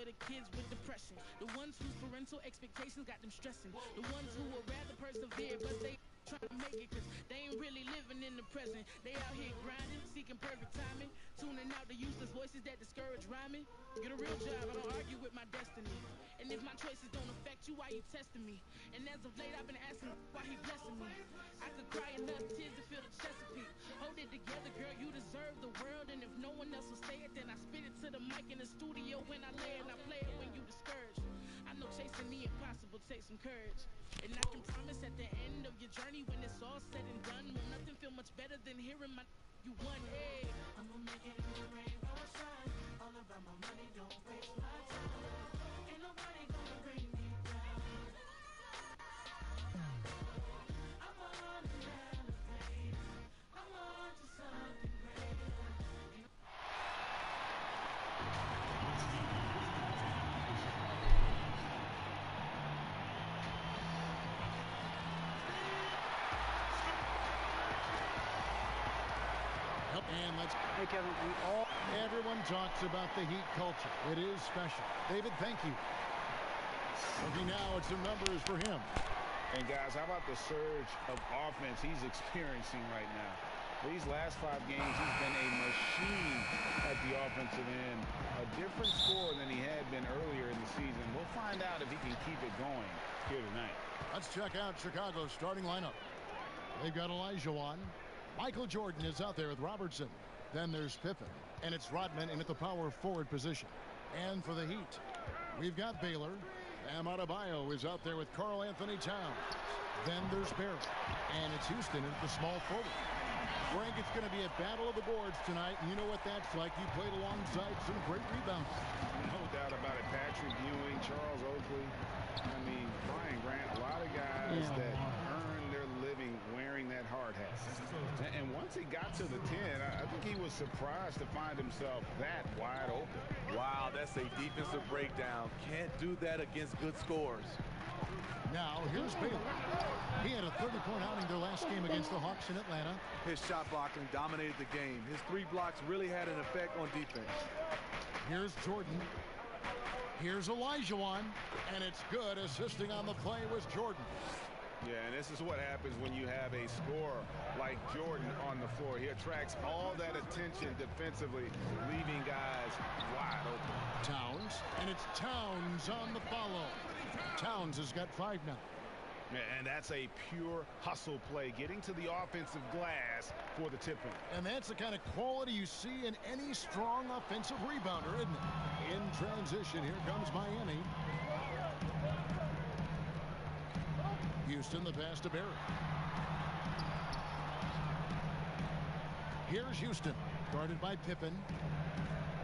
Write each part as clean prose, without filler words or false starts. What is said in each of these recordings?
the kids with depression. The ones whose parental expectations got them stressing. The ones who would rather persevere, but they trying to make it, cause they ain't really living in the present. They out here grinding, seeking perfect timing, tuning out the useless voices that discourage rhyming. Get a real job, I don't argue with my destiny. And if my choices don't affect you, why you testing me? And as of late, I've been asking why he blessing me. I could cry enough tears to feel the Chesapeake. Hold it together, girl, you deserve the world. And if no one else will say it, then I spit it to the mic in the studio when I lay it, and I play it when you discouraged. I know chasing the impossible takes some courage. And I can promise at the end of your journey, when it's all said and done, will nothing feel much better than hearing my you won. Hey, I'ma make it in the rain or shine. All about my money, don't waste my time. Ain't nobody gonna bring me down. I'm on an elevator. I'm on to something greater. And let's. Hey, Kevin, Everyone talks about the Heat culture. It is special. David, thank you. Looking now at some numbers for him. And guys, how about the surge of offense he's experiencing right now? These last 5 games, he's been a machine at the offensive end. A different score than he had been earlier in the season. We'll find out if he can keep it going here tonight. Let's check out Chicago's starting lineup. They've got Olajuwon. Michael Jordan is out there with Robertson. Then there's Pippen. And it's Rodman in at the power forward position. And for the Heat, we've got Baylor. Bam Adebayo is out there with Karl Anthony Towns. Then there's Barrett. And it's Houston at the small forward. Frank, it's going to be a battle of the boards tonight. And you know what that's like. You played alongside some great rebounds. No doubt about it. Patrick Ewing, Charles Oakley. I mean, Brian Grant, a lot of guys that earn their living wearing that hard hat. And once he got to the 10, I think he was surprised to find himself that wide open. Wow, that's a defensive breakdown. Can't do that against good scores. Now, here's Baylor. He had a 30-point outing their last game against the Hawks in Atlanta. His shot blocking dominated the game. His 3 blocks really had an effect on defense. Here's Jordan. Here's Olajuwon. And it's good. Assisting on the play was Jordan. Yeah, and this is what happens when you have a scorer like Jordan on the floor. He attracts all that attention defensively, leaving guys wide open. Towns, and it's Towns on the follow. Towns has got 5 now. And that's a pure hustle play, getting to the offensive glass for the tip-in. And that's the kind of quality you see in any strong offensive rebounder, isn't it? In transition, here comes Miami. Houston, the pass to Barrett. Here's Houston, guarded by Pippen.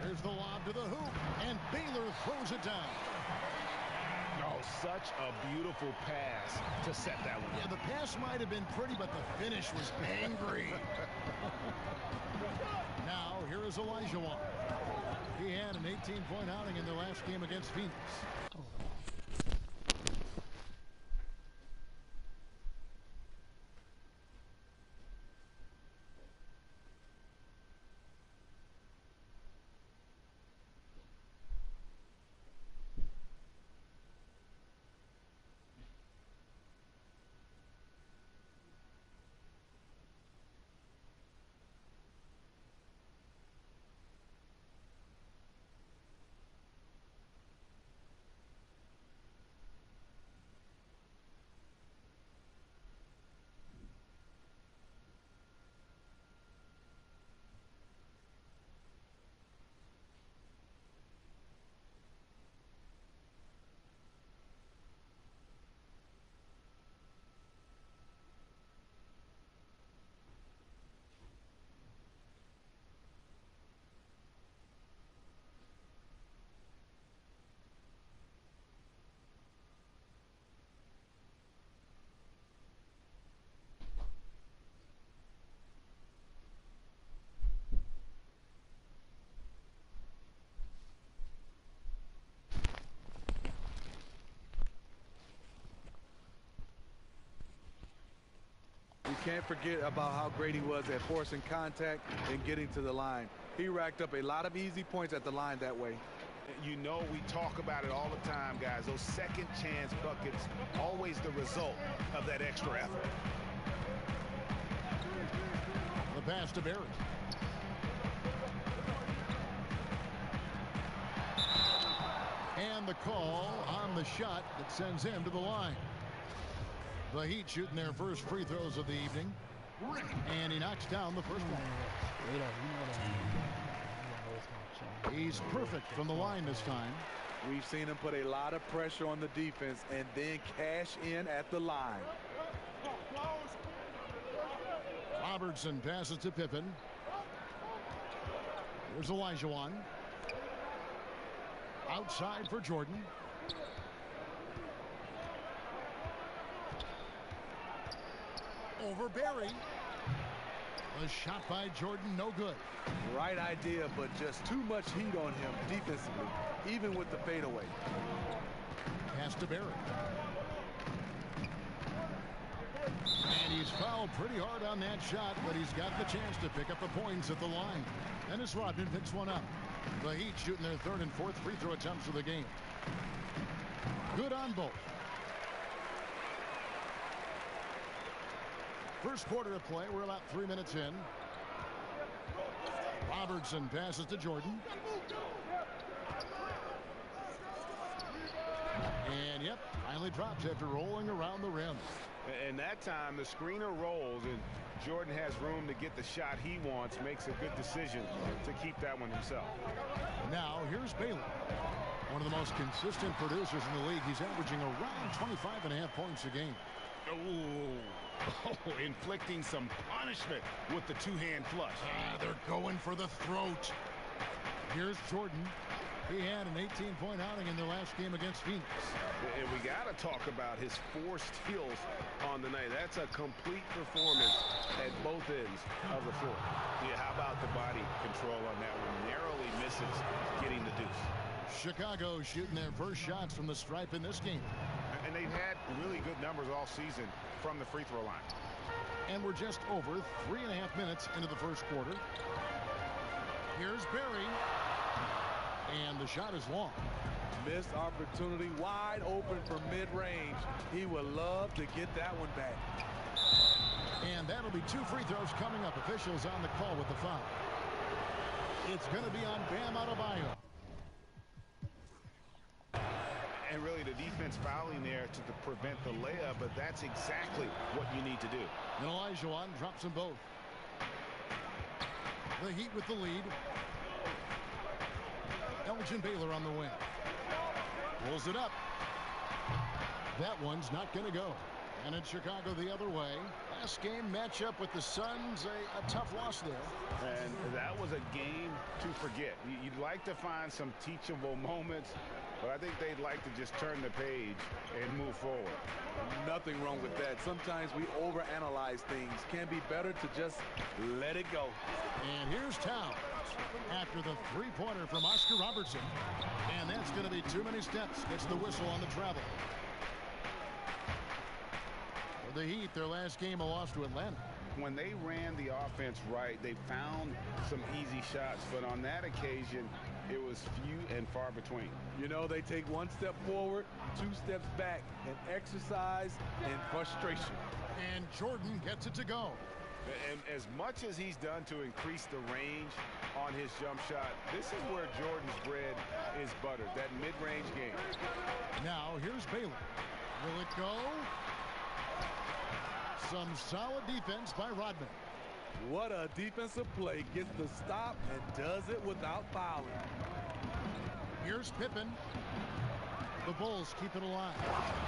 There's the lob to the hoop, and Baylor throws it down. Oh, such a beautiful pass to set that one. Yeah, the pass might have been pretty, but the finish was angry. Now, here is Olajuwon. He had an 18-point outing in their last game against Phoenix. Can't forget about how great he was at forcing contact and getting to the line. He racked up a lot of easy points at the line that way. You know, we talk about it all the time, guys. Those second chance buckets, always the result of that extra effort. The pass to Barrett. And the call on the shot that sends him to the line. The Heat shooting their first free throws of the evening. And he knocks down the first one. He's perfect from the line this time. We've seen him put a lot of pressure on the defense and then cash in at the line. Robertson passes to Pippen. Here's Olajuwon. Outside for Jordan. Over Barry. A shot by Jordan, no good. Right idea, but just too much heat on him defensively, even with the fadeaway. Pass to Barry. And he's fouled pretty hard on that shot, but he's got the chance to pick up the points at the line. Dennis Rodman picks one up. The Heat shooting their third and fourth free throw attempts of the game. Good on both. First quarter of play. We're about 3 minutes in. Robertson passes to Jordan. And yep, finally drops after rolling around the rim. And that time the screener rolls and Jordan has room to get the shot he wants, makes a good decision to keep that one himself. Now here's Baylor, one of the most consistent producers in the league. He's averaging around 25.5 points a game. Oh, inflicting some punishment with the two-hand flush. They're going for the throat. Here's Jordan. He had an 18-point outing in their last game against Phoenix. And we got to talk about his 4 steals on the night. That's a complete performance at both ends of the floor. Yeah, how about the body control on that one? Narrowly misses getting the deuce. Chicago shooting their first shots from the stripe in this game. And they've had really good numbers all season from the free throw line. And we're just over 3.5 minutes into the first quarter. Here's Barry. And the shot is long. Missed opportunity, wide open for mid-range. He would love to get that one back. And that'll be 2 free throws coming up. Officials on the call with the foul. It's going to be on Bam Adebayo. And really the defense fouling there to prevent the layup, but that's exactly what you need to do. And Olajuwon drops them both. The Heat with the lead. Elgin Baylor on the wing. Pulls it up. That one's not going to go. And it's Chicago the other way. Last game matchup with the Suns, a tough loss there. And that was a game to forget. You'd like to find some teachable moments, but I think they'd like to just turn the page and move forward. Nothing wrong with that. Sometimes we overanalyze things. Can be better to just let it go. And here's Towns after the three-pointer from Oscar Robertson. And that's going to be too many steps. Gets the whistle on the travel. For the Heat, their last game a loss to Atlanta. When they ran the offense right, they found some easy shots, but on that occasion, it was few and far between. You know, they take 1 step forward, 2 steps back, and exercise and frustration. And Jordan gets it to go. And as much as he's done to increase the range on his jump shot, this is where Jordan's bread is buttered, that mid-range game. Now, here's Baylor. Will it go? Some solid defense by Rodman. What a defensive play. Gets the stop and does it without fouling. Here's Pippen. The Bulls keep it alive.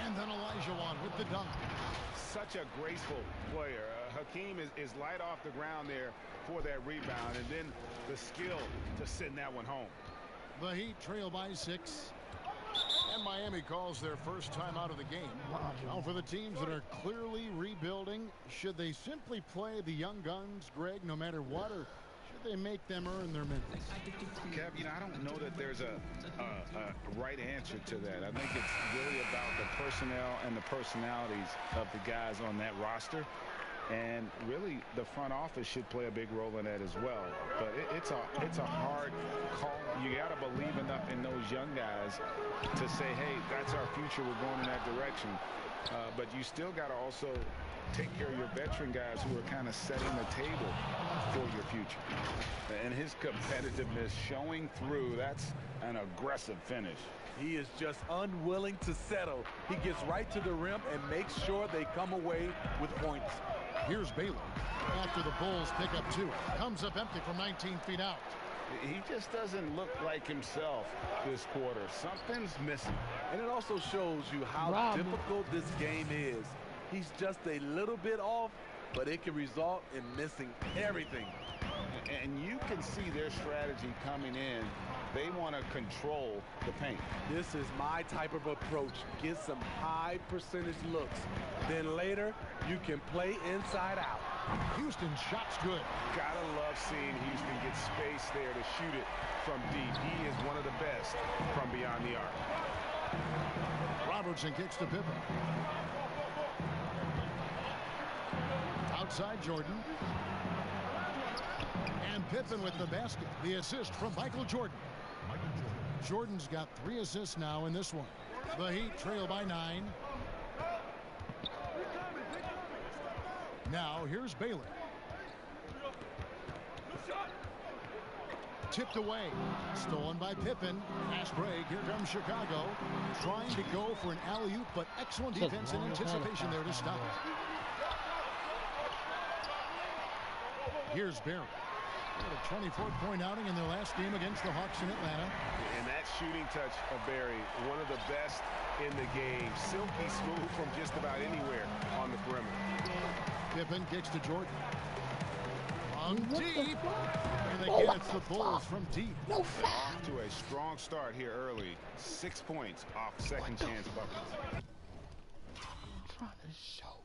And then Olajuwon with the dunk. Such a graceful player. Hakeem is light off the ground there for that rebound, and then the skill to send that one home. The Heat trail by 6. And Miami calls their first time out of the game. Now for the teams that are clearly rebuilding, should they simply play the young guns, Greg, no matter what, or should they make them earn their minutes? Kev, you know, I don't know that there's a right answer to that. I think it's really about the personnel and the personalities of the guys on that roster. And really, the front office should play a big role in that as well. But it's a hard call. You got to believe enough in those young guys to say, hey, that's our future. We're going in that direction. But you still got to also take care of your veteran guys who are kind of setting the table for your future. And his competitiveness showing through. That's an aggressive finish. He is just unwilling to settle. He gets right to the rim and makes sure they come away with points. Here's Baylor. After the Bulls pick up 2. Comes up empty from 19 feet out. He just doesn't look like himself this quarter. Something's missing. And it also shows you how difficult this game is. He's just a little bit off, but it can result in missing everything. And you can see their strategy coming in. They want to control the paint. This is my type of approach. Get some high percentage looks. Then later, you can play inside out. Houston's shot's good. Gotta love seeing Houston get space there to shoot it from deep. He is one of the best from beyond the arc. Robertson kicks to Pippen. Outside Jordan. And Pippen with the basket. The assist from Michael Jordan. Jordan's got 3 assists now in this one. The Heat trail by 9. Now here's Baylor. Tipped away. Stolen by Pippen. Fast break. Here comes Chicago. Trying to go for an alley-oop, but excellent defense and anticipation there to stop it. Here's Barry. A 24-point outing in their last game against the Hawks in Atlanta. And that shooting touch of Barry, one of the best in the game. Silky smooth from just about anywhere on the perimeter. Pippen kicks to Jordan. Long deep. And again, it's the Bulls from deep. Off to a strong start here early. 6 points off second chance buckets. I'm trying to show.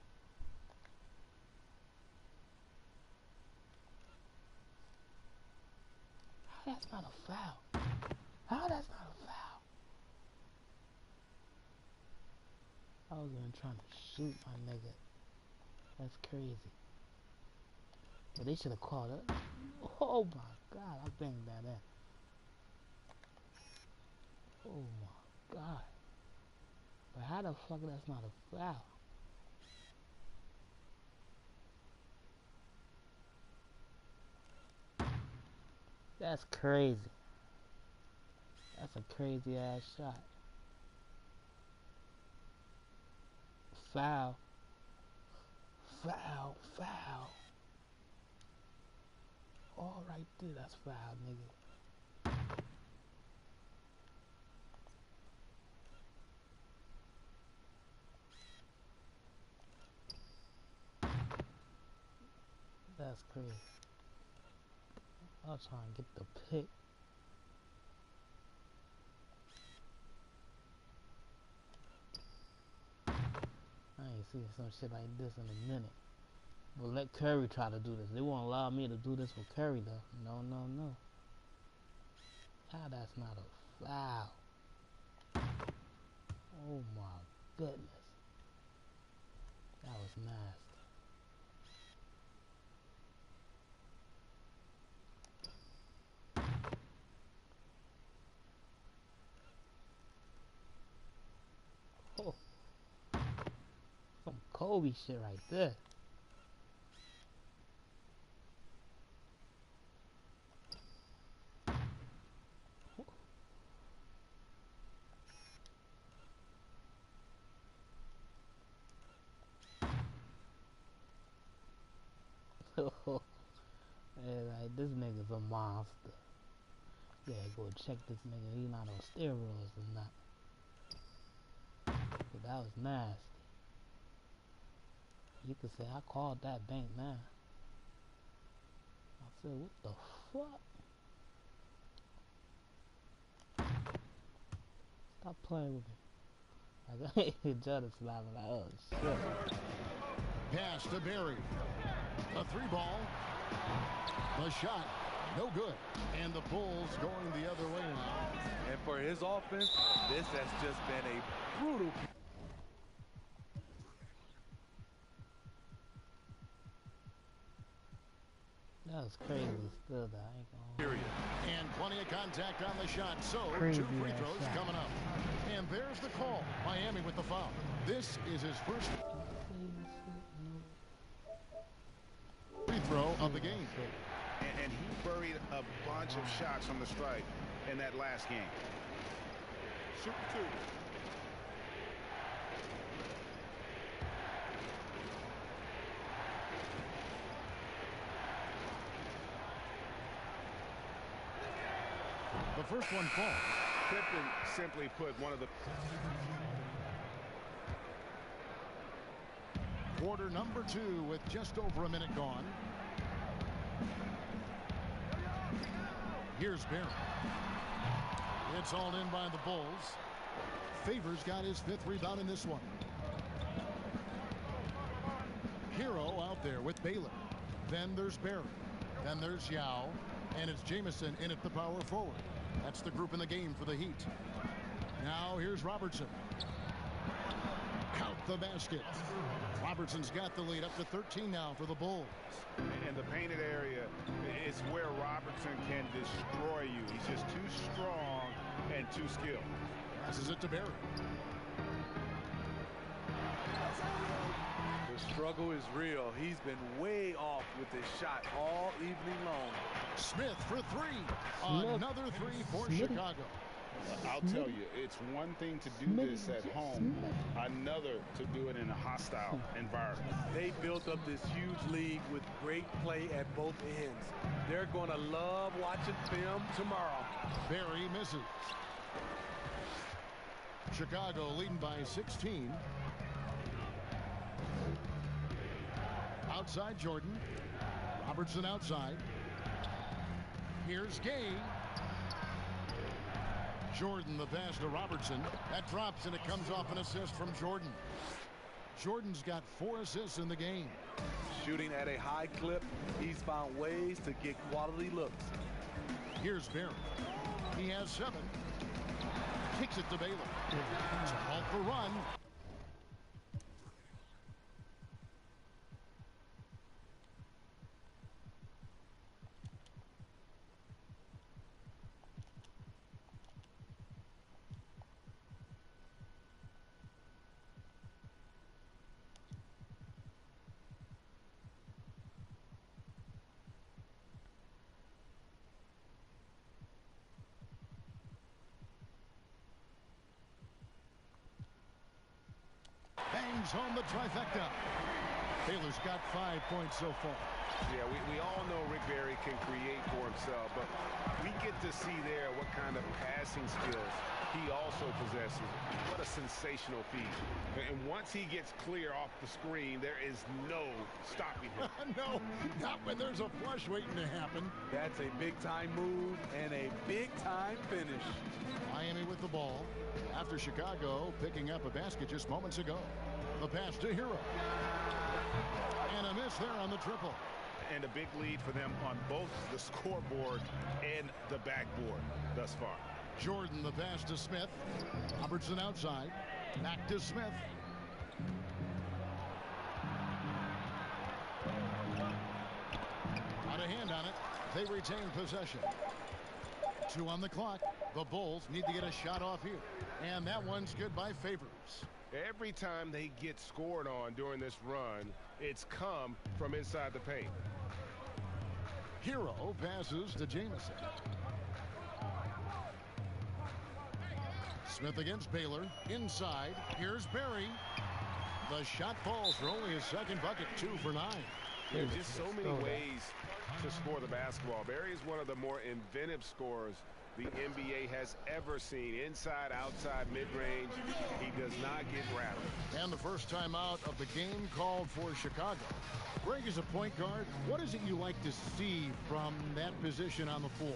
How that's not a foul? How that's not a foul? I was gonna try to shoot my nigga. That's crazy. But they should have called it. Oh my god, I banged that in. Oh my god. But how the fuck that's not a foul? That's crazy. That's a crazy ass shot. Foul. Foul. Foul. All right there, that's foul, nigga. That's crazy. I was trying to get the pick. I ain't seen some shit like this in a minute. But let Curry try to do this. They won't allow me to do this with Curry though. No, no, no. How that's not a foul? Oh my goodness. That was nasty. Oh. Some Kobe shit right there. Yeah, like, this nigga's a monster. Yeah, go check this nigga. He not on steroids or not. But that was nasty. You could say I called that bank now. I said, what the fuck? Stop playing with me. Like, I ain't just smiling like, oh shit. Pass to Barry. A 3-ball. The shot, no good. And the Bulls going the other way now. And for his offense, this has just been a brutal. That was crazy still, though. I ain't gonna... Period. And plenty of contact on the shot. So, Crazy 2 free throws shot. coming up. And there's the call. Miami with the foul. This is his first free throw of the game. And he buried a bunch of shots from the stripe in that last game. Shoot 2. The first one falls. Pippen simply put one of the... Quarter number 2 with just over a minute gone. Here's Barry. It's all in by the Bulls. Favors got his 5th rebound in this one. Hero out there with Baylor. Then there's Barry. Then there's Yao. And it's Jamison in at the power forward. That's the group in the game for the Heat. Now here's Robertson. Count the basket. Robertson's got the lead up to 13 now for the Bulls. And the painted area is where Robertson can destroy you. He's just too strong and too skilled. Passes it to Barry. The struggle is real. He's been way off with his shot all evening long. Smith for 3. Another 3 for Chicago. I'll tell you, it's one thing to do this at home, another to do it in a hostile environment. They built up this huge lead with great play at both ends. They're going to love watching film tomorrow. Barry misses. Chicago leading by 16. Outside Jordan. Robertson outside. Here's Gay. Jordan the pass to Robertson. That drops and it comes off an assist from Jordan. Jordan's got 4 assists in the game. Shooting at a high clip, he's found ways to get quality looks. Here's Barry. He has 7. Kicks it to Baylor. It's a ball for run. Bangs home the trifecta. Baylor's got 5 points so far. Yeah, we all know Rick Barry can create for himself, but we get to see there what kind of passing skills he also possesses. What a sensational feat. And once he gets clear off the screen, there is no stopping him. No, not when there's a flush waiting to happen. That's a big-time move and a big-time finish. Miami with the ball after Chicago picking up a basket just moments ago. The pass to Hero. And a miss there on the triple. And a big lead for them on both the scoreboard and the backboard thus far. Jordan the pass to Smith. Robertson outside. Back to Smith. Out of hand on it. They retain possession. 2 on the clock. The Bulls need to get a shot off here. And that one's good by Favors. Every time they get scored on during this run, it's come from inside the paint. Hero passes to Jamison. Smith against Baylor. Inside. Here's Barry. The shot falls for only his 2nd bucket. 2 for 9. There's just so many ways to score the basketball. Barry is one of the more inventive scorers the NBA has ever seen. Inside, outside, mid-range. He does not get rattled. And the first time out of the game called for Chicago. Greg, is a point guard. What is it you like to see from that position on the floor?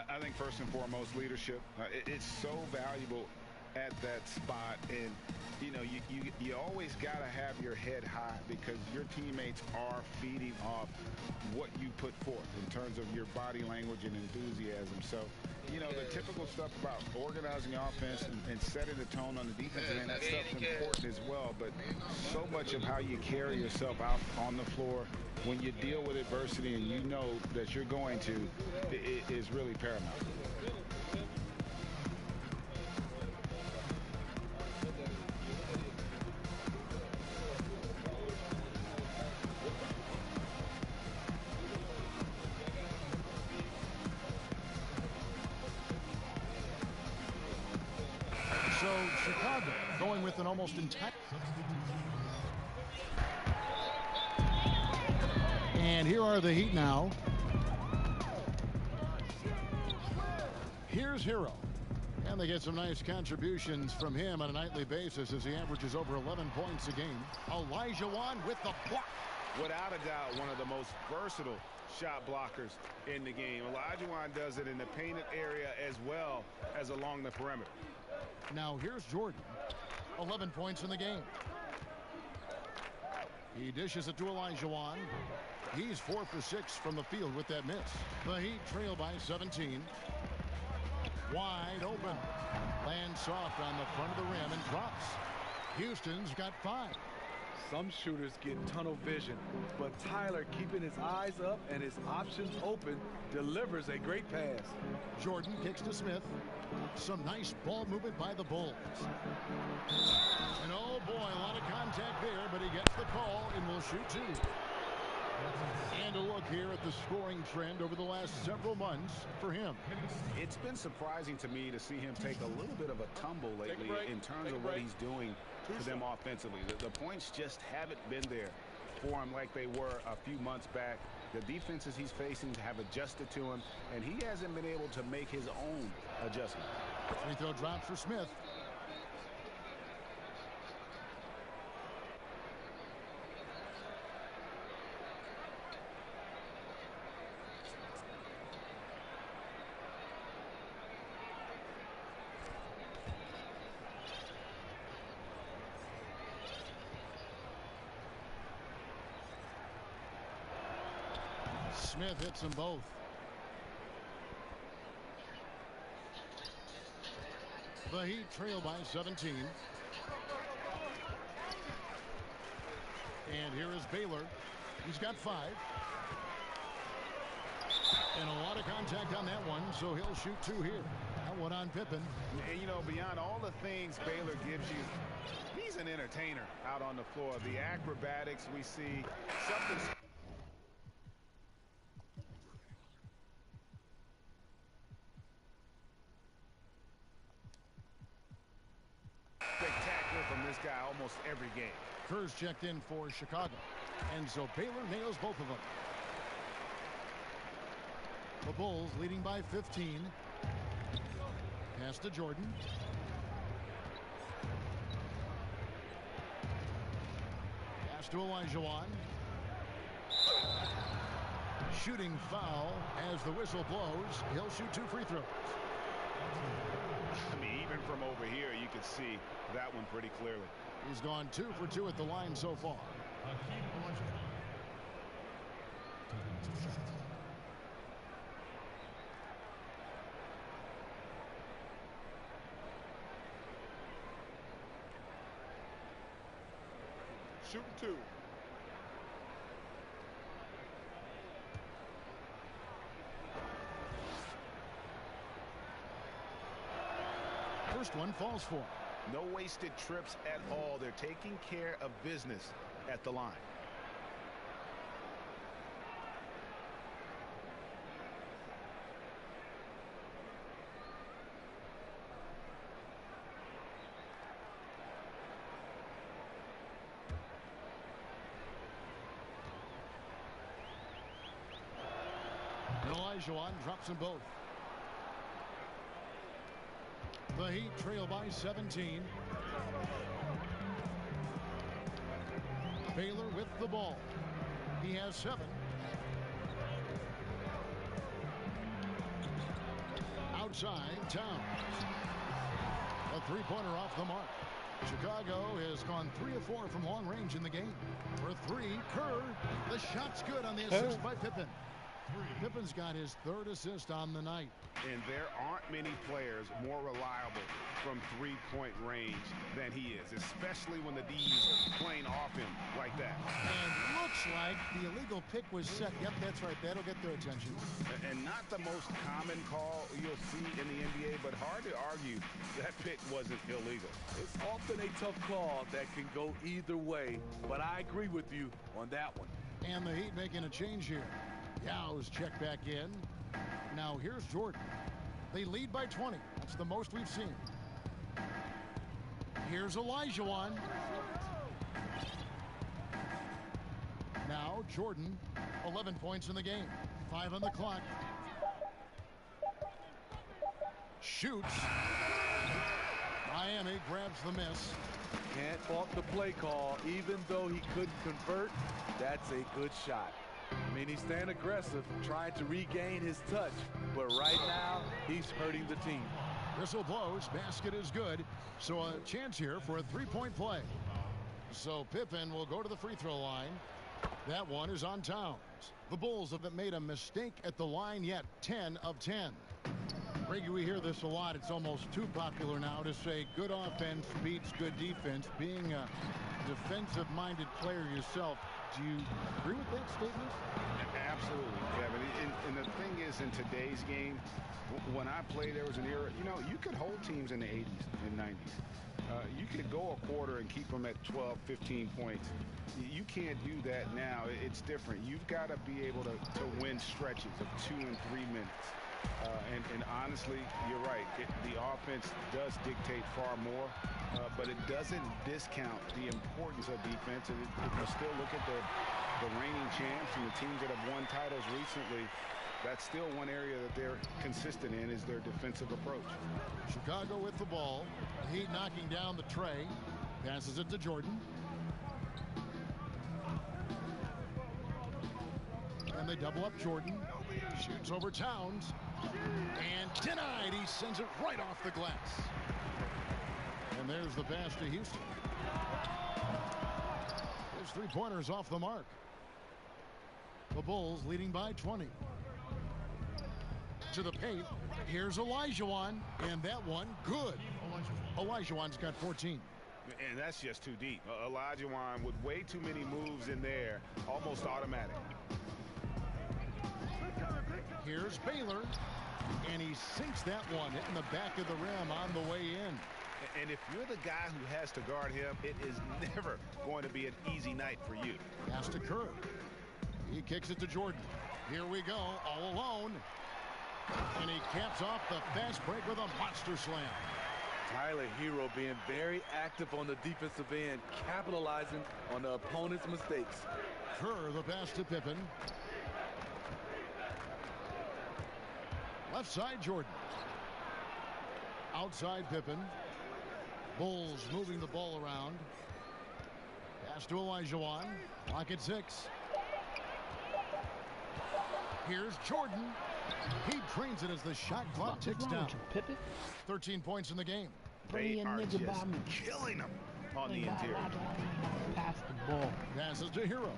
I think first and foremost, leadership. It's so valuable at that spot, and you know you always got to have your head high because your teammates are feeding off what you put forth in terms of your body language and enthusiasm. So you know the typical stuff about organizing offense and setting the tone on the defensive end, that stuff's important as well, but so much of how you carry yourself out on the floor when you deal with adversity and you know that you're going to, it is really paramount. So Chicago going with an almost entire. And here are the Heat now. Here's Hero. And they get some nice contributions from him on a nightly basis as he averages over 11 points a game. Olajuwon with the block. Without a doubt, one of the most versatile shot blockers in the game. Olajuwon does it in the painted area as well as along the perimeter. Now here's Jordan. 11 points in the game. He dishes it to Olajuwon. He's 4 for 6 from the field with that miss. The Heat trail by 17. Wide open. Lands soft on the front of the rim and drops. Houston's got 5. Some shooters get tunnel vision, but Tyler, keeping his eyes up and his options open, delivers a great pass. Jordan kicks to Smith. Some nice ball movement by the Bulls. And oh boy, a lot of contact there, but he gets the call and will shoot 2. And a look here at the scoring trend over the last several months for him. It's been surprising to me to see him take a little bit of a tumble lately in terms of what he's doing to them offensively. The points just haven't been there for him like they were a few months back. The defenses he's facing have adjusted to him, and he hasn't been able to make his own adjustment. Free throw drops for Smith. Smith hits them both. The Heat trail by 17. And here is Baylor. He's got 5. And a lot of contact on that one, so he'll shoot 2 here. That one on Pippen. And, you know, beyond all the things Baylor gives you, he's an entertainer out on the floor. The acrobatics we see, something spectacular from this guy almost every game. Kerr's checked in for Chicago. And so Baylor nails both of them. The Bulls leading by 15. Pass to Jordan. Pass to Olajuwon. Shooting foul as the whistle blows. He'll shoot 2 free throws. I mean, even from over here, you can see that one pretty clearly. He's gone 2 for 2 at the line so far. Shooting 2. First one falls for him. No wasted trips at all. They're taking care of business at the line. Olajuwon drops them both. The Heat trail by 17. Baylor with the ball. He has 7. Outside, Towns. A 3-pointer off the mark. Chicago has gone 3 of 4 from long range in the game. For 3, Kerr. The shot's good on the assist by Pippen. Pippen's got his 3rd assist on the night. And there aren't many players more reliable from three-point range than he is, especially when the D's playing off him like that. And looks like the illegal pick was set. Yep, that's right. That'll get their attention. And not the most common call you'll see in the NBA, but hard to argue that pick wasn't illegal. It's often a tough call that can go either way, but I agree with you on that one. And the Heat making a change here. Yow's checked back in. Now here's Jordan. They lead by 20. That's the most we've seen. Here's Olajuwon. Now Jordan, 11 points in the game. 5 on the clock. Shoots. Miami grabs the miss. Can't fault the play call. Even though he couldn't convert, that's a good shot. I mean, he's staying aggressive, trying to regain his touch. But right now, he's hurting the team. Whistle blows. Basket is good. So a chance here for a three-point play. So Pippen will go to the free throw line. That one is on Towns. The Bulls haven't made a mistake at the line yet. 10 of 10. Reggie, we hear this a lot. It's almost too popular now to say good offense beats good defense. Being a defensive-minded player yourself, do you agree with that statement? Absolutely, Kevin. And the thing is, in today's game, when I played, there was an era, you could hold teams in the 80s and 90s. You could go a quarter and keep them at 12, 15 points. You can't do that now. It's different. You've got to be able to win stretches of 2 and 3 minutes. And honestly, you're right. The offense does dictate far more, but it doesn't discount the importance of defense. And if you still look at the reigning champs and the teams that have won titles recently, that's still one area that they're consistent in, is their defensive approach. Chicago with the ball. Heat knocking down the tray. Passes it to Jordan. And they double up Jordan. Shoots over Towns. And denied. He sends it right off the glass. And there's the pass to Houston. His three-pointers off the mark. The Bulls leading by 20. To the paint. Here's Olajuwon. And that one, good. Olajuwon's got 14. And that's just too deep. Olajuwon with way too many moves in there. Almost automatic. Here's Baylor. And he sinks that one, hitting the back of the rim on the way in. And if you're the guy who has to guard him, it is never going to be an easy night for you. Has to Curry. He kicks it to Jordan. Here we go, all alone. And he caps off the fast break with a monster slam. Tyler Hero being very active on the defensive end, capitalizing on the opponent's mistakes. Kerr, the pass to Pippen. Left side, Jordan. Outside, Pippen. Bulls moving the ball around. Pass to Olajuwon. Clock at 6. Here's Jordan. He drains it as the shot clock ticks down. 13 points in the game. They are just killing them on the interior. Pass the ball. Passes to Hero.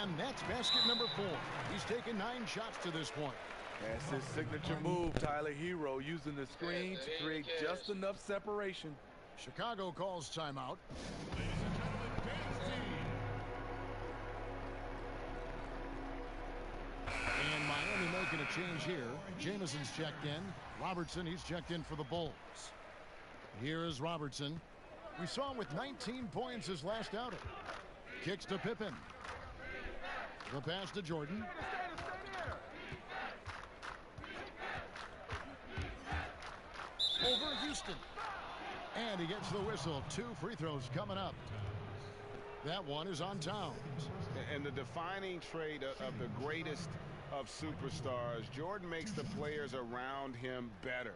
And that's basket number 4. He's taken 9 shots to this point. That's his signature move, Tyler Hero, using the screen to create just enough separation. Chicago calls timeout. And Miami making a change here. Jameson's checked in. Robertson, he's checked in for the Bulls. Here is Robertson. We saw him with 19 points his last outing. Kicks to Pippen. The pass to Jordan. Over Houston. And he gets the whistle. 2 free throws coming up. That one is on Towns. And the defining trait of the greatest of superstars, Jordan makes the players around him better.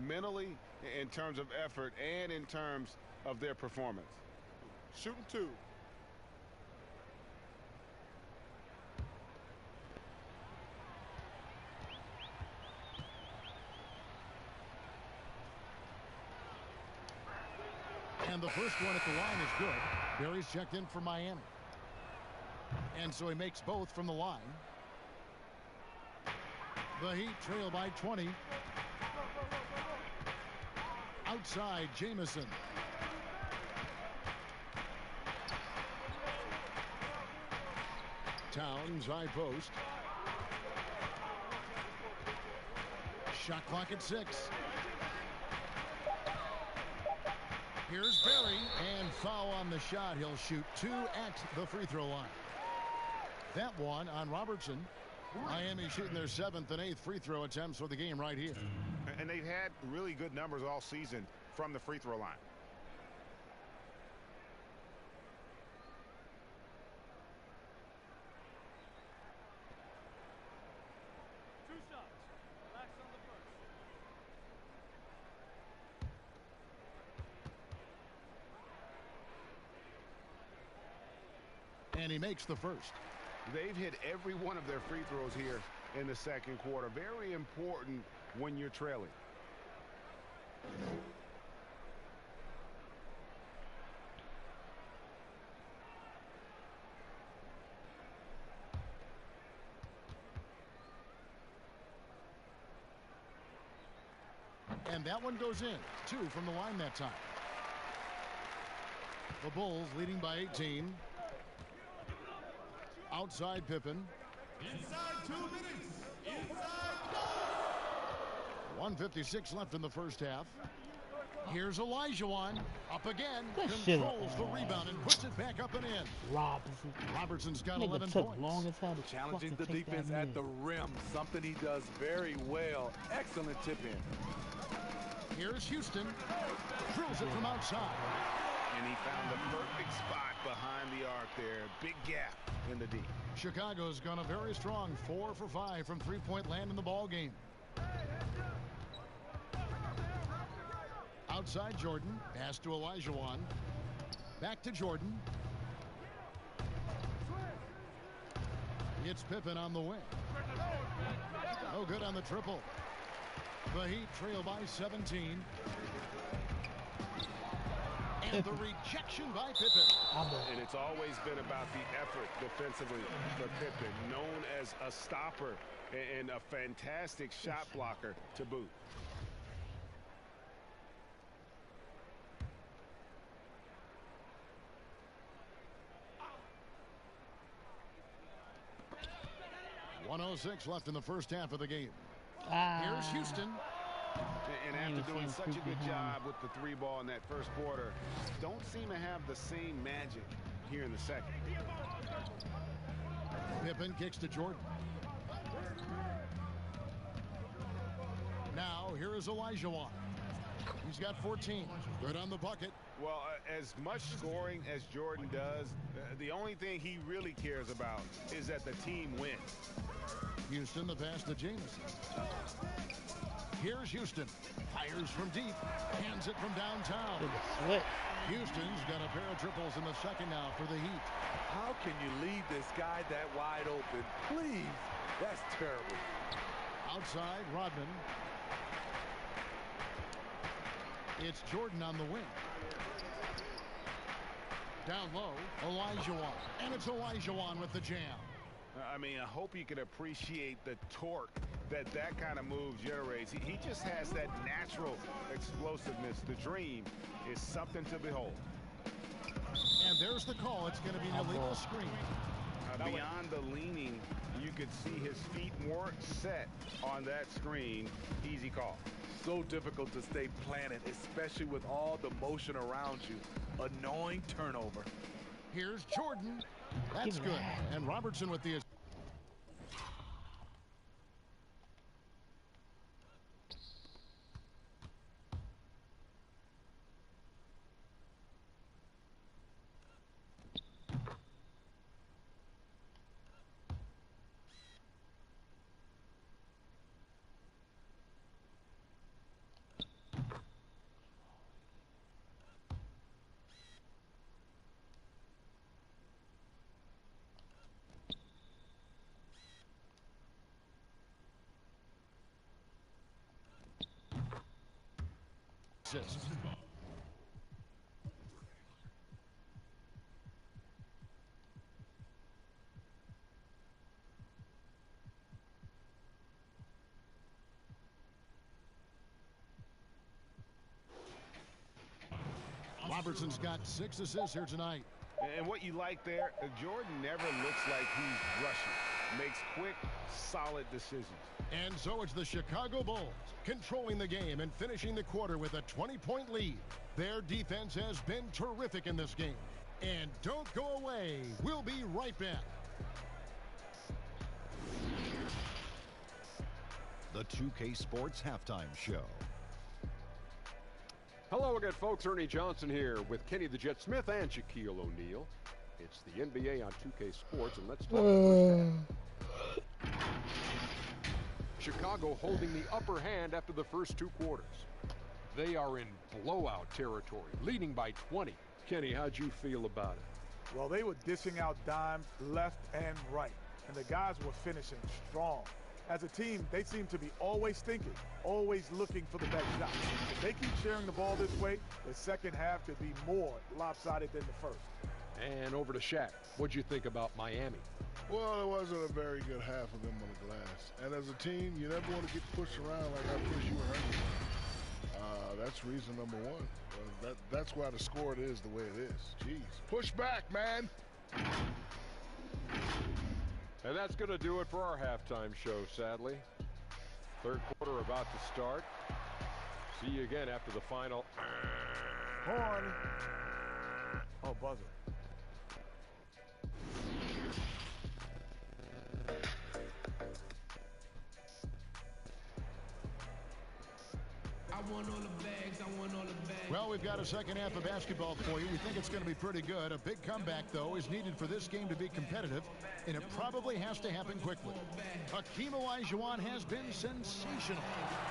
Mentally, in terms of effort, and in terms of their performance. Shooting 2. And the first one at the line is good. Barry's checked in for Miami. And so he makes both from the line. The Heat trail by 20. Outside, Jamison. Towns, high post. Shot clock at 6. Here's Berry, and foul on the shot. He'll shoot 2 at the free throw line. That one on Robertson. Miami shooting their 7th and 8th free throw attempts for the game right here. And they've had really good numbers all season from the free throw line. And he makes the first. They've hit every one of their free throws here in the second quarter. Very important when you're trailing. And that one goes in. 2 from the line that time. The Bulls leading by 18. Outside Pippen. Inside 2 minutes. Inside. 1:56 left in the first half. Here's Olajuwon. Up again. Good shit. Controls the rebound and puts it back up and in. Robertson's got 11 took points. long as hell to Challenging the fucking take defense that at the rim. Something he does very well. Excellent tip in. Here's Houston. Drills it from outside. And he found the perfect spot behind the arc there. Big gap in the D. Chicago's gone a very strong 4 for 5 from three-point land in the ball game. Outside Jordan. Pass to Olajuwon. Back to Jordan. It's Pippen on the wing. No good on the triple. The Heat trail by 17. And the rejection by Pippen. And it's always been about the effort defensively for Pippen, known as a stopper and a fantastic shot blocker to boot. .106 left in the first half of the game. Here's Houston. And after doing such a good job with the 3 ball in that first quarter, don't seem to have the same magic here in the second. Pippen kicks to Jordan. Now here is Olajuwon. He's got 14. Good on the bucket. Well, as much scoring as Jordan does, the only thing he really cares about is that the team wins. Houston, the pass to Jamison. Here's Houston. Fires from deep. Hands it from downtown. Houston's got a pair of triples in the second now for the Heat. How can you leave this guy that wide open? Please. That's terrible. Outside, Rodman. It's Jordan on the wing. Down low, Olajuwon. And it's Olajuwon with the jam. I mean, I hope you can appreciate the torque that kind of move generates. He just has that natural explosiveness. The dream is something to behold. And there's the call. It's going to be an illegal screen. Beyond the leaning, you could see his feet weren't set on that screen. Easy call. So difficult to stay planted, especially with all the motion around you. Annoying turnover. Here's Jordan. That's good. And Robertson with the... Robertson's got 6 assists here tonight. And what you like there, Jordan never looks like he's rushing. Makes quick, solid decisions. And so it's the Chicago Bulls controlling the game and finishing the quarter with a 20-point lead. Their defense has been terrific in this game. And don't go away. We'll be right back. The 2K Sports Halftime Show. Hello again, folks. Ernie Johnson here with Kenny the Jet Smith and Shaquille O'Neal. It's the NBA on 2K Sports, and let's talk first half. Chicago holding the upper hand after the first 2 quarters. They are in blowout territory, leading by 20. Kenny, how'd you feel about it? Well, they were dishing out dimes left and right, and the guys were finishing strong. As a team, they seem to be always thinking, always looking for the best shot. If they keep sharing the ball this way, the second half could be more lopsided than the first. And over to Shaq. What'd you think about Miami? Well, it wasn't a very good half of them on the glass. And as a team, you never want to get pushed around like I pushed you around. That's reason number 1. That's why the score is the way it is. Jeez. Push back, man. And that's going to do it for our halftime show, sadly. Third quarter about to start. See you again after the final. Horn. Oh, buzzer. I want all the bags, I want all the bags. Well, we've got a second half of basketball for you. We think it's going to be pretty good. A big comeback, though, is needed for this game to be competitive, and it probably has to happen quickly. Hakeem Olajuwon has been sensational.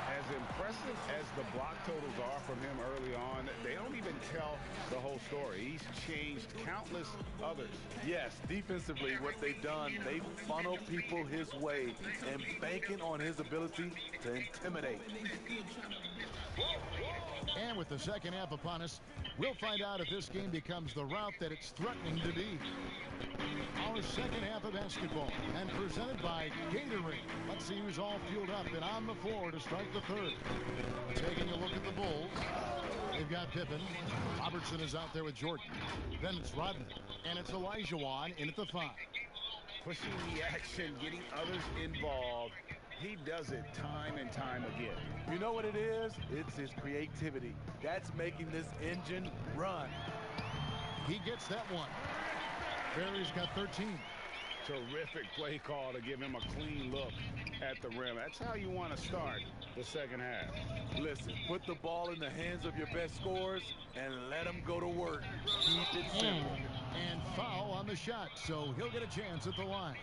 As impressive as the block totals are from him early on, they don't even tell the whole story. He's changed countless others. Yes, defensively, what they've done, they've funneled people his way and banking on his ability to intimidate. And with the second half upon us, we'll find out if this game becomes the route that it's threatening to be. Our second half of basketball, and presented by Gatorade. Let's see who's all fueled up and on the floor to start the third. Taking a look at the Bulls. They've got Pippen. Robertson is out there with Jordan. Then it's Rodman. And it's Olajuwon in at the 5. Pushing the action, getting others involved. He does it time and time again. You know what it is? It's his creativity. That's making this engine run. He gets that one. Barry's got 13. Terrific play call to give him a clean look at the rim. That's how you want to start the second half. Listen, put the ball in the hands of your best scorers and let them go to work. Keep it simple. And foul on the shot, so he'll get a chance at the line.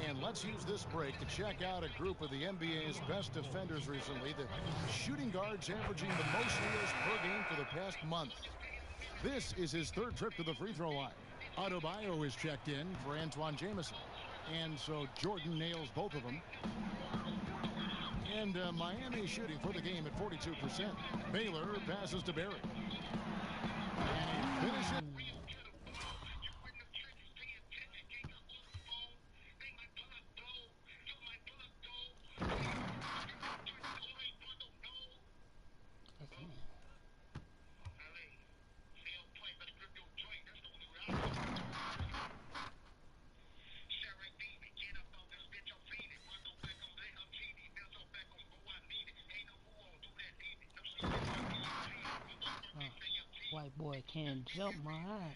And let's use this break to check out a group of the NBA's best defenders recently. The shooting guards averaging the most steals per game for the past month. This is his 3rd trip to the free throw line. Adebayo is checked in for Antoine Jamison. And so Jordan nails both of them. And Miami shooting for the game at 42%. Baylor passes to Barry. And he finishes. White boy can't jump my eye.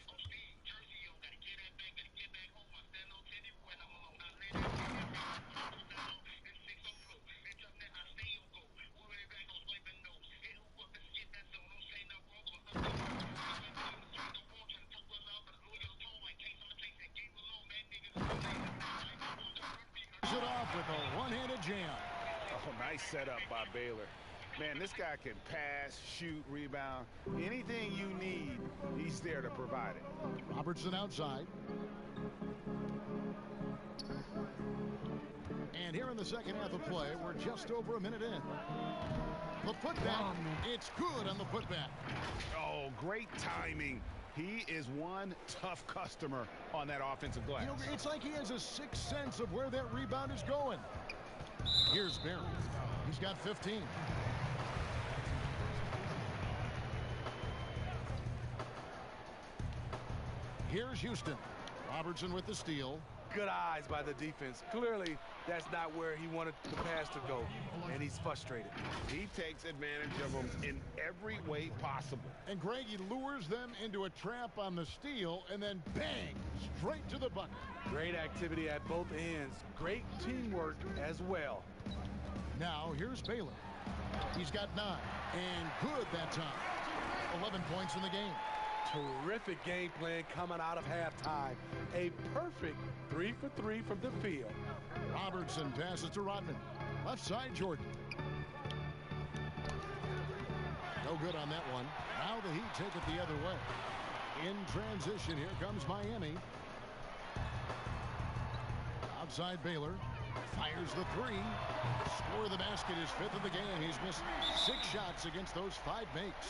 It off with a one-handed jam. Oh, nice setup by Baylor. Man, this guy can pass, shoot, rebound. Anything you need, he's there to provide it. Robertson outside. And here in the second half of play, we're just over a minute in. The putback, it's good on the putback. Oh, great timing. He is one tough customer on that offensive glass. You know, it's like he has a sixth sense of where that rebound is going. Here's Barry. He's got 15. Here's Houston. Robertson with the steal. Good eyes by the defense. Clearly, that's not where he wanted the pass to go, and he's frustrated. He takes advantage of them in every way possible. And Greg, he lures them into a trap on the steal, and then bang, straight to the bucket. Great activity at both ends. Great teamwork as well. Now, here's Baylor. He's got 9, and good that time. 11 points in the game. Terrific game plan coming out of halftime. A perfect 3 for 3 from the field. Robertson passes to Rodman. Left side, Jordan. No good on that one. Now the Heat take it the other way. In transition, here comes Miami. Outside Baylor. Fires the 3. Score the basket, his 5th of the game. He's missed 6 shots against those 5 makes.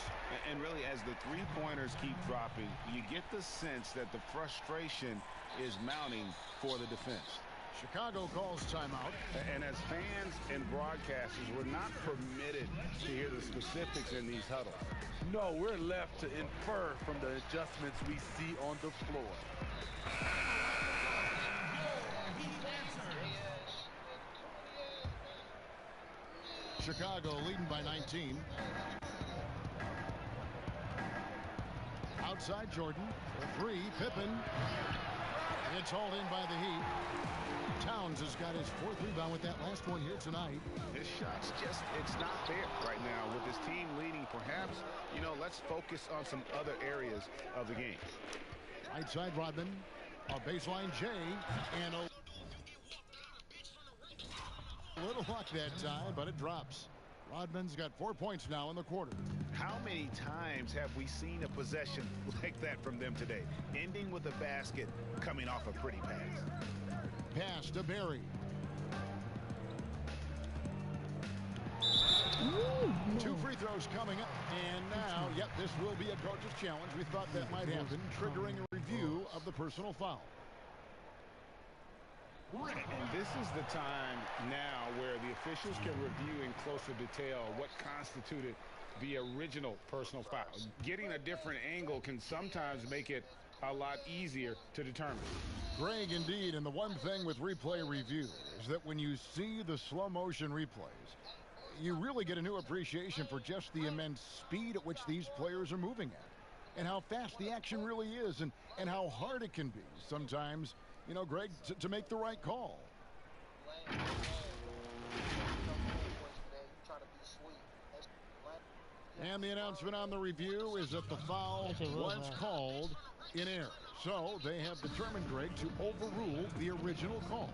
And really, as the three-pointers keep dropping, you get the sense that the frustration is mounting for the defense. Chicago calls timeout. And as fans and broadcasters, we're not permitted to hear the specifics in these huddles. No, we're left to infer from the adjustments we see on the floor. Chicago leading by 19. Outside Jordan. The 3, Pippen. It's hauled in by the Heat. Towns has got his 4th rebound with that last one here tonight. His shot's just, it's not there right now with his team leading. Perhaps, you know, let's focus on some other areas of the game. Right side Rodman. A baseline J. And a little luck that time, but it drops. Rodman's got 4 points now in the quarter. How many times have we seen a possession like that from them today? Ending with a basket, coming off a pretty pass. Pass to Barry. Ooh, 2 free throws coming up. And now, yep, this will be a coach's challenge. We thought that might happen, triggering a review of the personal foul. And this is the time now where the officials can review in closer detail what constituted the original personal foul. Getting a different angle can sometimes make it a lot easier to determine. Greg, indeed, and the one thing with replay review is that when you see the slow motion replays, you really get a new appreciation for just the immense speed at which these players are moving at, and how fast the action really is, and how hard it can be sometimes, you know, Greg, to make the right call. And the announcement on the review is that the foul was called in error. So they have determined, Greg, to overrule the original call.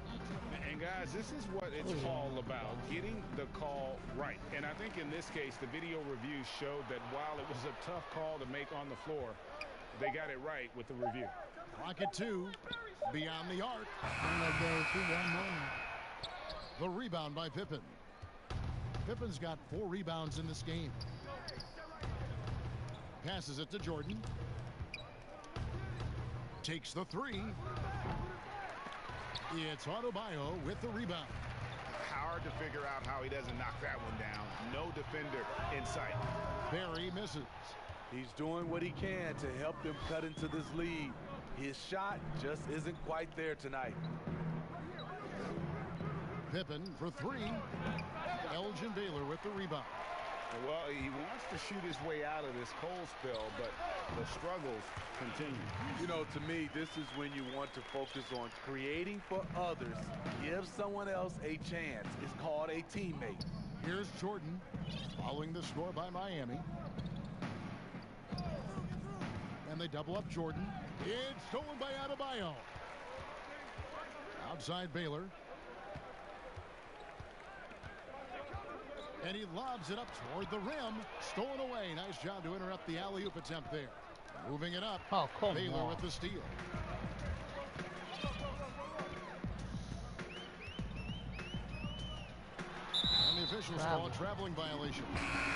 And guys, this is what it's all about, getting the call right. And I think in this case, the video review showed that while it was a tough call to make on the floor, they got it right with the review. Rocket 2, beyond the arc. The rebound by Pippen. Pippen's got 4 rebounds in this game. Passes it to Jordan. Takes the 3. It's Adebayo with the rebound. Hard to figure out how he doesn't knock that one down. No defender in sight. Barry misses. He's doing what he can to help them cut into this lead. His shot just isn't quite there tonight. Pippen for 3. Elgin Baylor with the rebound. Well, he wants to shoot his way out of this cold spell, but the struggles continue. You know, to me, this is when you want to focus on creating for others. Give someone else a chance. It's called a teammate. Here's Jordan following the score by Miami. And they double up Jordan. It's stolen by Adebayo. Outside Baylor. And he lobs it up toward the rim. Stolen away. Nice job to interrupt the alley-oop attempt there. Moving it up. Oh, come Baylor on. with the steal. And the officials call a traveling violation.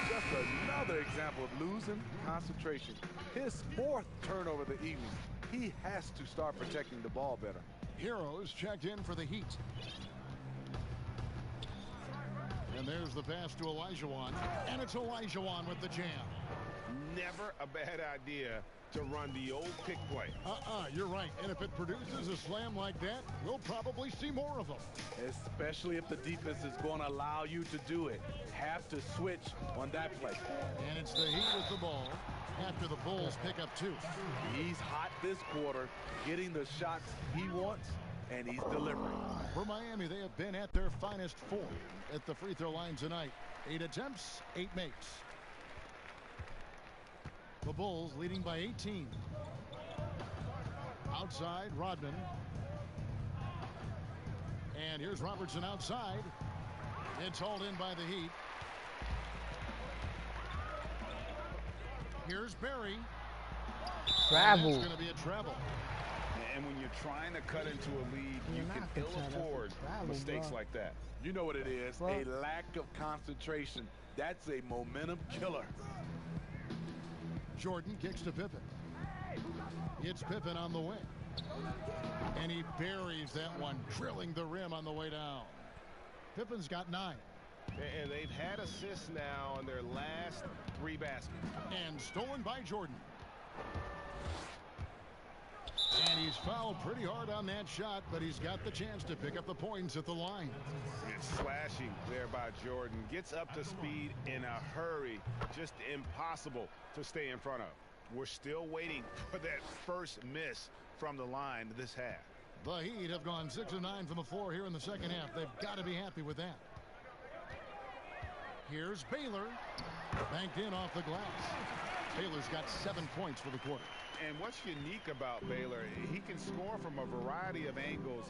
Just another example of losing concentration. His 4th turnover of the evening. He has to start protecting the ball better. Heroes checked in for the Heat. And there's the pass to Olajuwon. And it's Olajuwon with the jam. Never a bad idea to run the old pick play. You're right. And if it produces a slam like that, we'll probably see more of them. Especially if the defense is going to allow you to do it. Have to switch on that play. And it's the Heat with the ball after the Bulls pick up 2. He's hot this quarter, getting the shots he wants, and he's delivering. For Miami, they have been at their finest 4 at the free throw line tonight. 8 attempts, 8 makes. The Bulls leading by 18. Outside, Rodman. And here's Robertson outside. It's hauled in by the Heat. Here's Barry. Travel. It's going to be a travel. And when you're trying to cut into a lead, you can ill afford mistakes like that. You know what it is, a lack of concentration. That's a momentum killer. Jordan kicks to Pippen. It's Pippen on the wing. And he buries that one, drilling the rim on the way down. Pippen's got 9. And they've had assists now on their last 3 baskets. And stolen by Jordan. And he's fouled pretty hard on that shot, but he's got the chance to pick up the points at the line. It's slashing there by Jordan. Gets up to speed in a hurry. Just impossible to stay in front of. We're still waiting for that first miss from the line this half. The Heat have gone 6 of 9 from the floor here in the second half. They've got to be happy with that. Here's Baylor. Banked in off the glass. Baylor's got 7 points for the quarter. And what's unique about Baylor, he can score from a variety of angles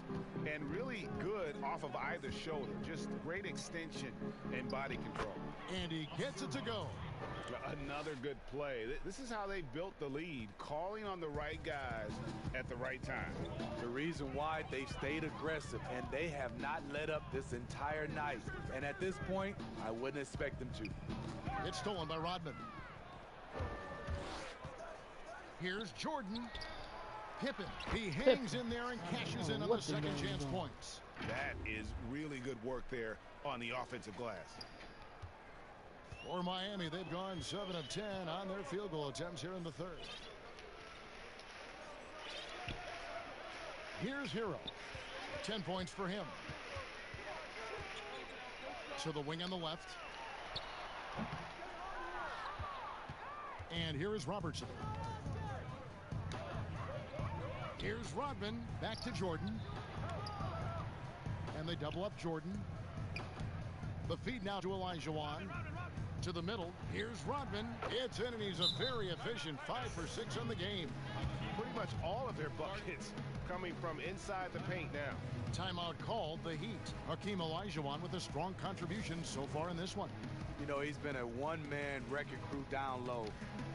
and really good off of either shoulder. Just great extension and body control. And he gets it to go. Another good play. This is how they built the lead, calling on the right guys at the right time. The reason why they've stayed aggressive, and they have not let up this entire night. And at this point, I wouldn't expect them to. It's stolen by Rodman. Here's Jordan. Pippen. He hangs in there and cashes in on the second chance points. That is really good work there on the offensive glass. For Miami, they've gone 7 of 10 on their field goal attempts here in the third. Here's Hero. 10 points for him. To the wing on the left. And here is Robertson. Here's Rodman. Back to Jordan. And they double up Jordan. The feed now to Olajuwon. To the middle. Here's Rodman. It's in, and he's a very efficient 5 for 6 on the game. Pretty much all of their buckets coming from inside the paint now. Timeout called. The Heat. Hakeem Olajuwon with a strong contribution so far in this one. You know, he's been a one-man wrecking crew down low.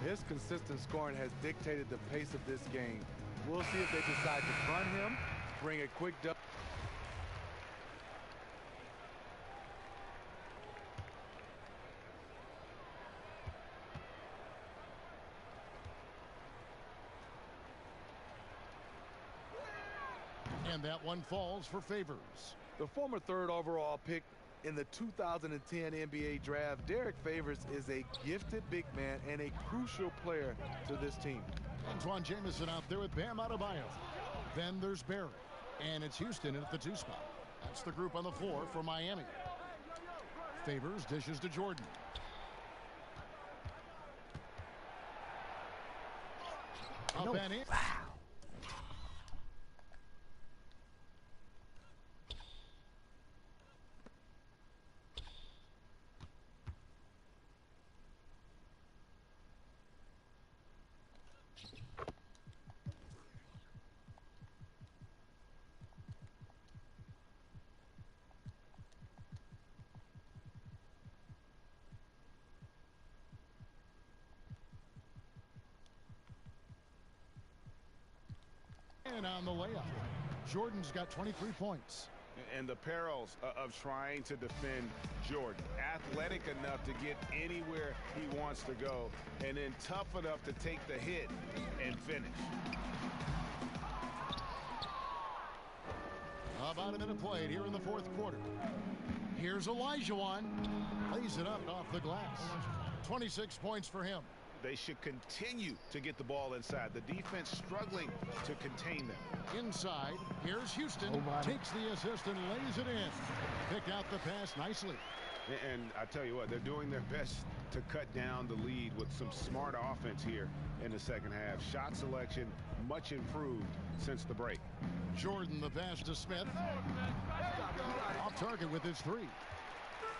His consistent scoring has dictated the pace of this game. We'll see if they decide to run him, bring a quick double. And that one falls for Favors. The former 3rd overall pick in the 2010 NBA draft, Derek Favors is a gifted big man and a crucial player to this team. Antoine Jamison out there with Bam Adebayo. Then there's Barry. And it's Houston at the 2 spot. That's the group on the floor for Miami. Favors dishes to Jordan. Up and in. And on the layup, Jordan's got 23 points. And the perils of trying to defend Jordan. Athletic enough to get anywhere he wants to go, and then tough enough to take the hit and finish. About a minute played here in the 4th quarter. Here's Olajuwon. Lays it up off the glass. 26 points for him. They should continue to get the ball inside. The defense struggling to contain them. Inside, here's Houston. Takes the assist and lays it in. Picked out the pass nicely. And I tell you what, they're doing their best to cut down the lead with some smart offense here in the second half. Shot selection much improved since the break. Jordan, the pass to Smith. Off target with his three.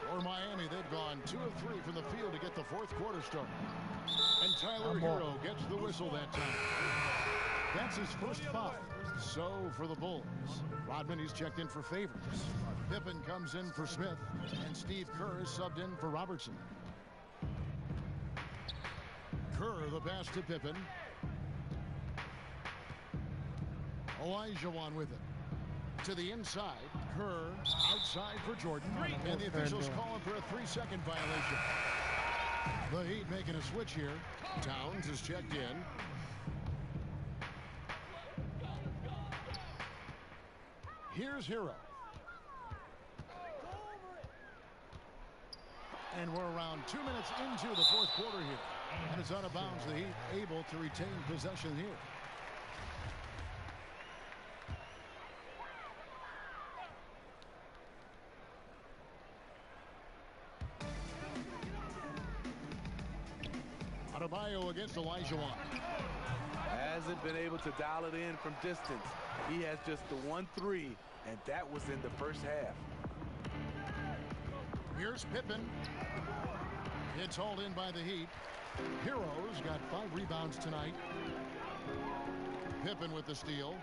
For Miami, they've gone 2 of 3 from the field to get the fourth quarter started. And Tyler Hero gets the whistle that time. That's his first foul. So for the Bulls, Rodman, he's checked in for Favors. Pippen comes in for Smith, and Steve Kerr is subbed in for Robertson. Kerr, the pass to Pippen. Olajuwon with it. To the inside, Kerr outside for Jordan, and the officials calling for a 3-second violation. The Heat making a switch here. Towns is checked in. Here's Hero. And we're around 2 minutes into the fourth quarter here. And it's out of bounds. The Heat able to retain possession here. Adebayo against Olajuwon. Hasn't been able to dial it in from distance. He has just the 1-3, and that was in the first half. Here's Pippen. It's hauled in by the Heat. Hero's got 5 rebounds tonight. Pippen with the steal.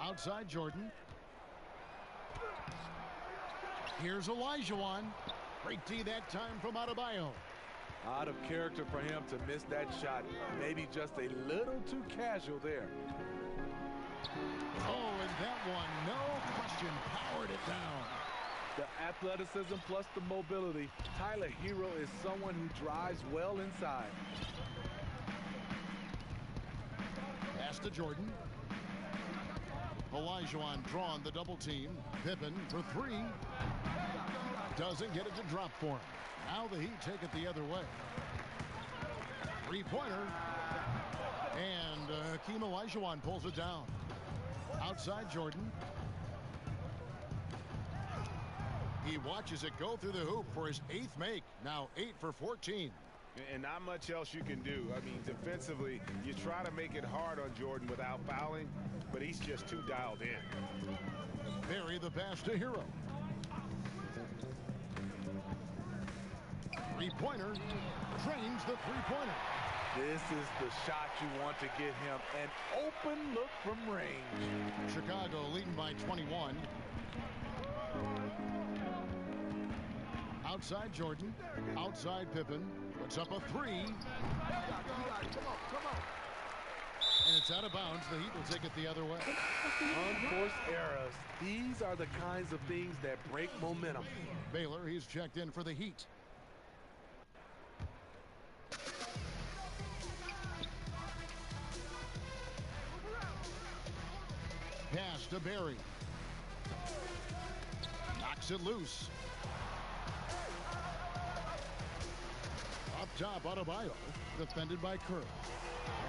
Outside Jordan. Here's Olajuwon. Great D that time from Adebayo. Out of character for him to miss that shot. Maybe just a little too casual there. Oh, and that one, no question, powered it down. The athleticism plus the mobility. Tyler Hero is someone who drives well inside. Pass to Jordan. Olajuwon drawn the double team. Pippen for 3. Doesn't get it to drop for him. Now the Heat take it the other way. 3-pointer. And Hakeem Olajuwon pulls it down. Outside Jordan. He watches it go through the hoop for his 8th make. Now 8 for 14. And not much else you can do. I mean, defensively, you try to make it hard on Jordan without fouling, but he's just too dialed in. Barry the pass to Hero. 3-pointer. Trains the 3-pointer. This is the shot you want to get him. An open look from range. Chicago leading by 21. Outside Jordan. Outside Pippen. Puts up a 3. And it's out of bounds. The Heat will take it the other way. Unforced errors. These are the kinds of things that break momentum. Baylor, he's checked in for the Heat. Pass to Barry. Knocks it loose. Up top, Adebayo. Defended by Kerr.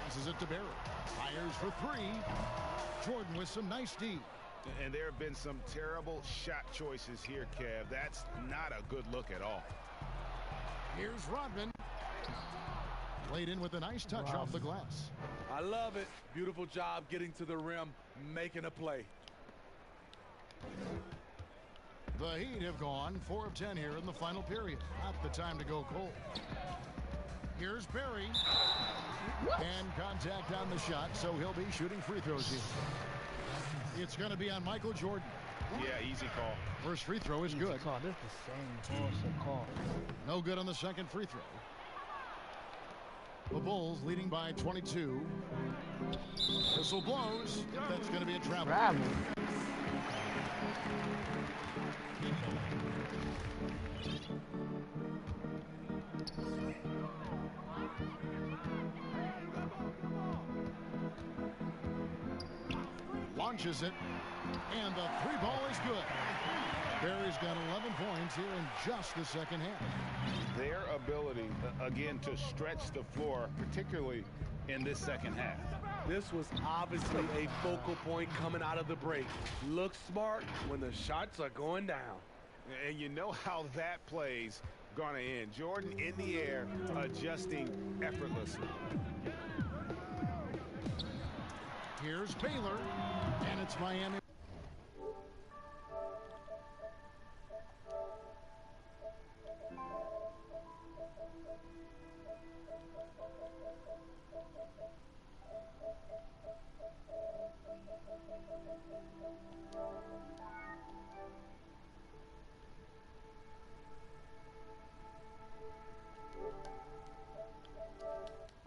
Passes it to Barry. Fires for 3. Jordan with some nice D. And there have been some terrible shot choices here, Kev. That's not a good look at all. Here's Rodman. Played in with a nice touch off the glass. I love it. Beautiful job getting to the rim, making a play. The Heat have gone 4 of 10 here in the final period. Not the time to go cold. Here's Barry. And contact on the shot, so he'll be shooting free throws here. It's going to be on Michael Jordan. Yeah, easy call. First free throw is good. Call. This is the same bullshit call. No good on the second free throw. The Bulls leading by 22. Whistle blows. That's going to be a travel. Launches it, and the 3 ball is good. Barry's got 11 points here in just the second half. Their ability, again, to stretch the floor, particularly in this second half. This was obviously a focal point coming out of the break. Look smart when the shots are going down. And you know how that play's going to end. Jordan in the air, adjusting effortlessly. Here's Baylor, and it's Miami.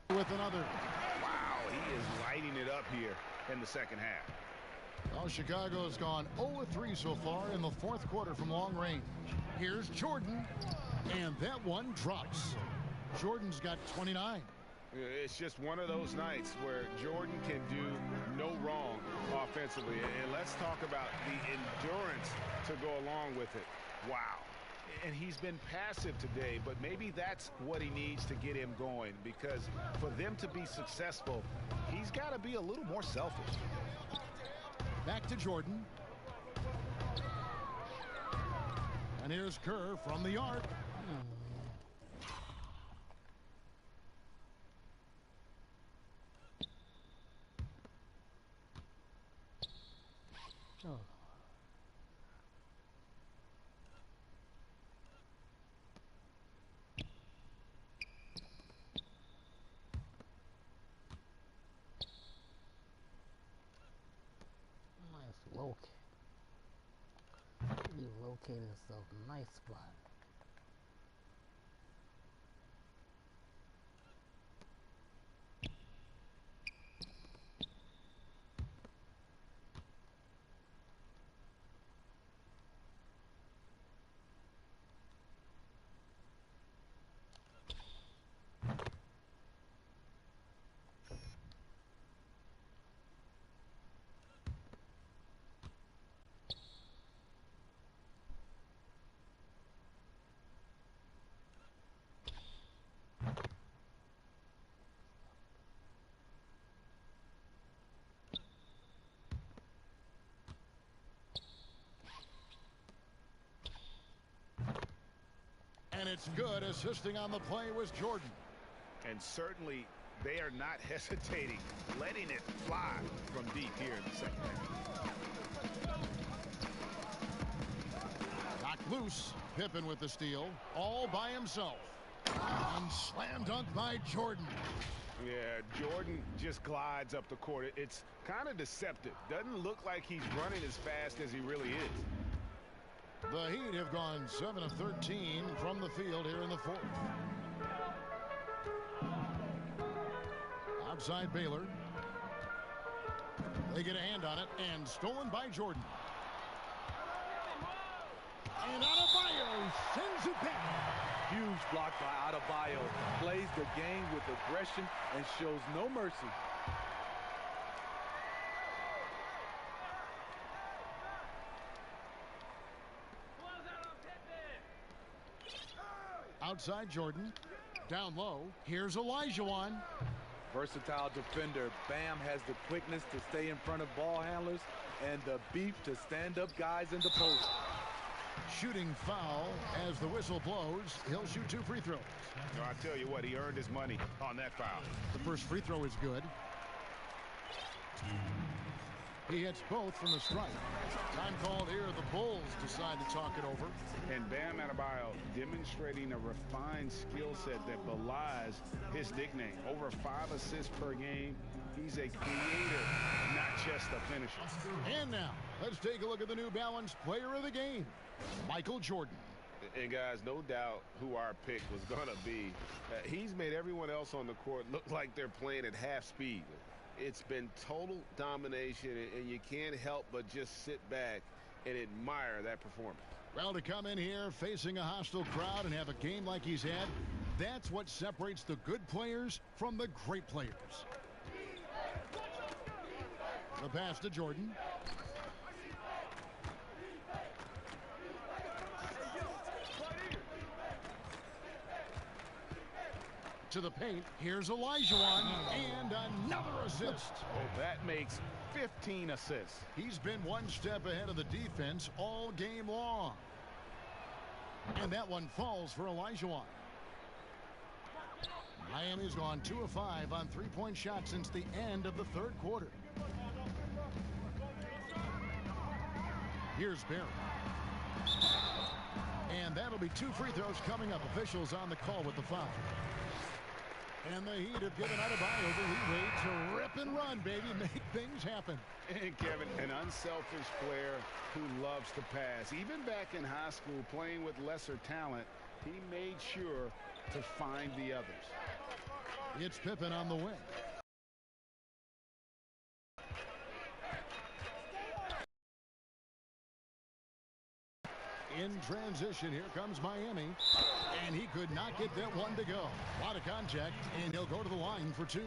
With another. Wow, he is lighting it up here in the second half. Well, Chicago's gone 0-3 so far in the fourth quarter from long range. Here's Jordan, and that one drops. Jordan's got 29. It's just one of those nights where Jordan can do no wrong offensively. And let's talk about the endurance to go along with it. Wow. And he's been passive today, but maybe that's what he needs to get him going, because for them to be successful, he's got to be a little more selfish. Back to Jordan. And here's Kerr from the arc. Oh. He located himself a nice spot. And it's good. Assisting on the play was Jordan. And certainly they are not hesitating, letting it fly from deep here in the second half. Knocked loose. Pippen with the steal, all by himself. And slam dunk by Jordan. Yeah, Jordan just glides up the court. It's kind of deceptive. Doesn't look like he's running as fast as he really is. The Heat have gone 7 of 13 from the field here in the fourth. Outside Baylor. They get a hand on it, and stolen by Jordan. And Adebayo sends it back. Huge block by Adebayo. Plays the game with aggression and shows no mercy. Outside Jordan. Down low. Here's Olajuwon. Versatile defender. Bam has the quickness to stay in front of ball handlers and the beef to stand up guys in the post. Shooting foul as the whistle blows. He'll shoot 2 free throws. No, I tell you what, he earned his money on that foul. The first free throw is good. He hits both from the strike. Time called here. The Bulls decide to talk it over. And Bam Adebayo demonstrating a refined skill set that belies his nickname. Over 5 assists per game. He's a creator, not just a finisher. And now, let's take a look at the New Balance player of the game, Michael Jordan. And guys, no doubt who our pick was going to be. He's made everyone else on the court look like they're playing at half speed. It's been total domination, and you can't help but just sit back and admire that performance. Well, to come in here facing a hostile crowd and have a game like he's had, that's what separates the good players from the great players. The pass to Jordan. to the paint. Here's Olajuwon, and another assist. Oh, that makes 15 assists. He's been one step ahead of the defense all game long. And that one falls for Olajuwon. Miami's gone 2 of 5 on three-point shots since the end of the third quarter. Here's Barry. And that'll be 2 free throws coming up. Officials on the call with the foul. And the Heat have given Adebayo the leeway to rip and run, baby. Make things happen. And Kevin, an unselfish player who loves to pass. Even back in high school, playing with lesser talent, he made sure to find the others. It's Pippen on the wing. In transition, here comes Miami. And he could not get that one to go. A lot of contact, and he'll go to the line for 2.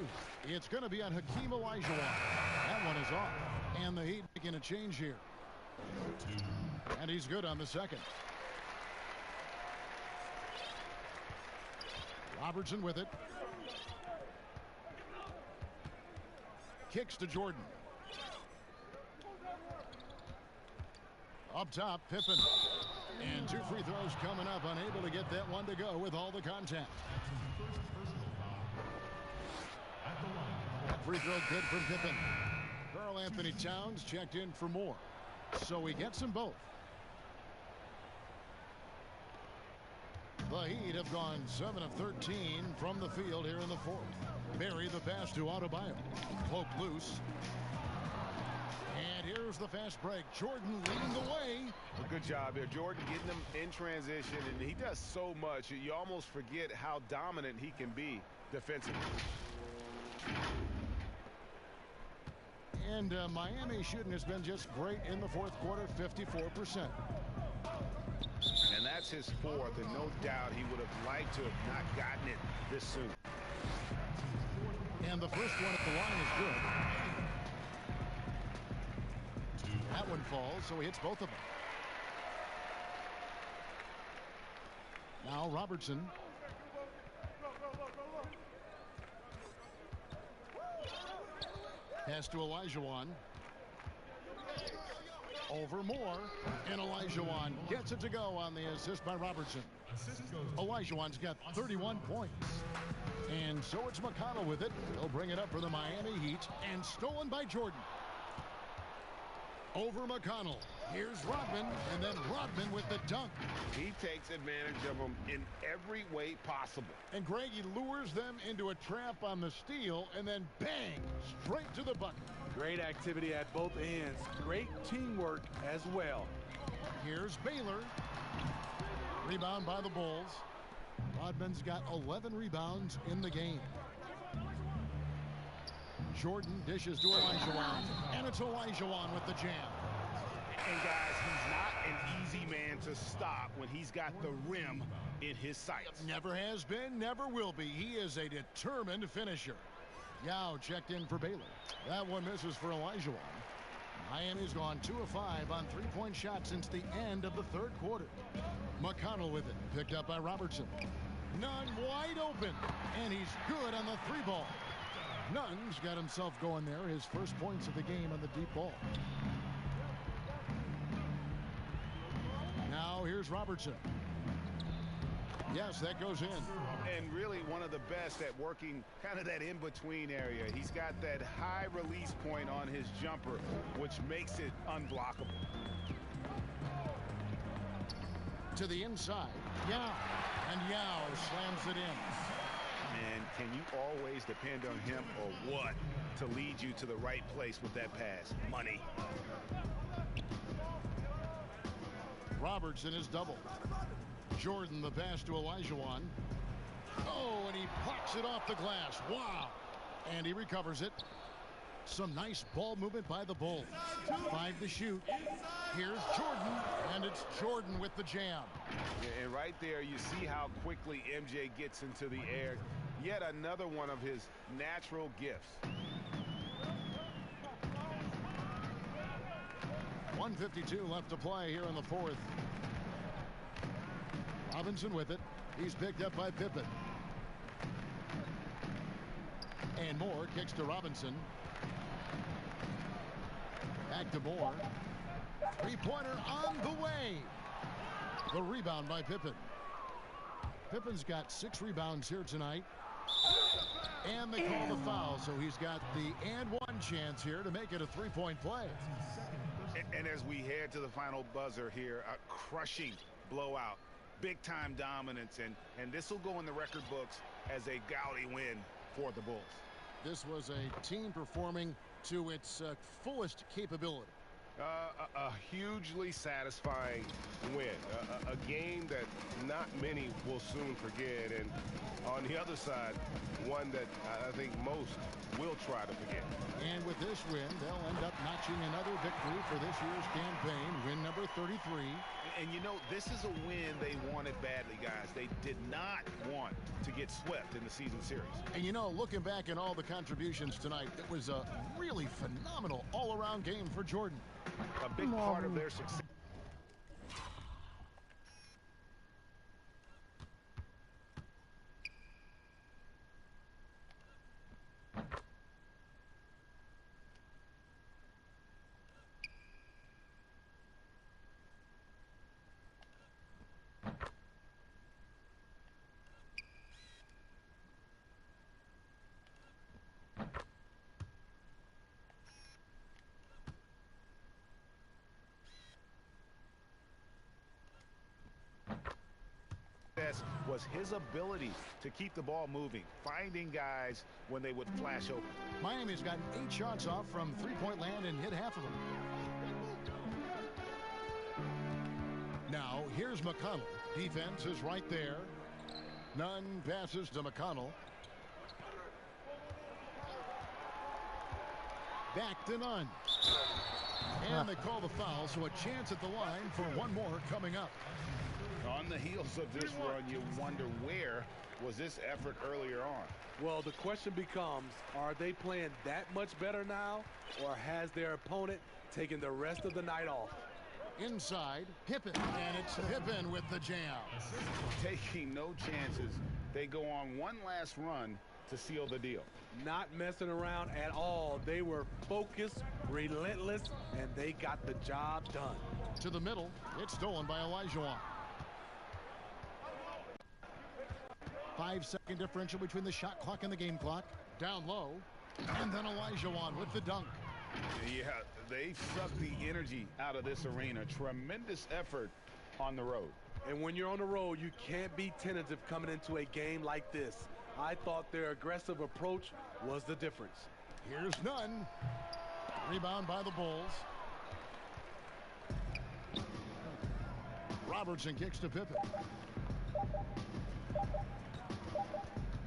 It's going to be on Hakeem Olajuwon. That one is off. And the Heat making a change here. And he's good on the second. Robertson with it. Kicks to Jordan. Up top, Pippen. And 2 free throws coming up, unable to get that one to go with all the contact. That free throw good from Pippen. Karl Anthony Towns checked in for more. So he gets them both. The Heat have gone 7 of 13 from the field here in the fourth. Barry the pass to Adebayo. Cloak loose. And here's the fast break. Jordan leading the way. A good job there. Jordan getting them in transition, and he does so much. You almost forget how dominant he can be defensively. And Miami shooting has been just great in the fourth quarter, 54%. And that's his 4th, and no doubt he would have liked to have not gotten it this soon. And the first one at the line is good. That one falls, so he hits both of them. Now Robertson. Pass to Olajuwon. Over Moore, and Olajuwon gets it to go on the assist by Robertson. Olajuwon's got 31 points. And so it's McConnell with it. He'll bring it up for the Miami Heat, and stolen by Jordan. Over McConnell. Here's Rodman, and then Rodman with the dunk. He takes advantage of them in every way possible. And Greg, he lures them into a trap on the steal, and then bang, straight to the bucket. Great activity at both ends. Great teamwork as well. Here's Baylor. Rebound by the Bulls. Rodman's got 11 rebounds in the game. Jordan dishes to Olajuwon, and it's Olajuwon with the jam. And guys, he's not an easy man to stop when he's got the rim in his sights. Never has been, never will be. He is a determined finisher. Yao checked in for Baylor. That one misses for Olajuwon. Miami's gone 2 of 5 on three-point shots since the end of the third quarter. McConnell with it, picked up by Robertson. Nunn wide open, and he's good on the 3-ball. Nunn's got himself going there, his first points of the game on the deep ball. Now here's Robertson. Yes, that goes in. And really one of the best at working kind of that in-between area. He's got that high release point on his jumper, which makes it unblockable. To the inside, Yao. And Yao slams it in. And can you always depend on him or what to lead you to the right place with that pass? Money. Robertson is double. Jordan the pass to Olajuwon. Oh, and he plucks it off the glass. Wow. And he recovers it. Some nice ball movement by the Bulls. 5 to shoot. Here's Jordan, and it's Jordan with the jam. And right there, you see how quickly MJ gets into the air. Yet another one of his natural gifts. 1:52 left to play here in the fourth. Robinson with it. He's picked up by Pippen. And Moore kicks to Robinson. Back to Moore. Three-pointer on the way. The rebound by Pippen. Pippen's got 6 rebounds here tonight. And they call the foul, so he's got the and one chance here to make it a 3-point play. And as we head to the final buzzer here, a crushing blowout, big-time dominance, and this will go in the record books as a gaudy win for the Bulls. This was a team performing to its fullest capability. A hugely satisfying win. A game that not many will soon forget. And on the other side, one that I think most will try to forget. And with this win, they'll end up notching another victory for this year's campaign, win number 33. And you know, this is a win they wanted badly, guys. They did not want to get swept in the season series. And you know, looking back at all the contributions tonight, it was a really phenomenal all-around game for Jordan. A big part of their success. Was his ability to keep the ball moving, finding guys when they would flash open. Miami's gotten 8 shots off from three-point land and hit half of them. Now, here's McConnell. Defense is right there. Nunn passes to McConnell. Back to Nunn. And they call the foul, so a chance at the line for one more coming up. On the heels of this run, you wonder where was this effort earlier on? Well, the question becomes, are they playing that much better now, or has their opponent taken the rest of the night off? Inside, Pippen, and it's Pippen with the jam. Taking no chances. They go on one last run to seal the deal. Not messing around at all. They were focused, relentless, and they got the job done. To the middle, it's stolen by Olajuwon. 5-second differential between the shot clock and the game clock. Down low, and then Olajuwon with the dunk. Yeah, they sucked the energy out of this arena. Tremendous effort on the road. And when you're on the road, you can't be tentative coming into a game like this. I thought their aggressive approach was the difference. Here's Nunn. Rebound by the Bulls. Robertson kicks to Pippen.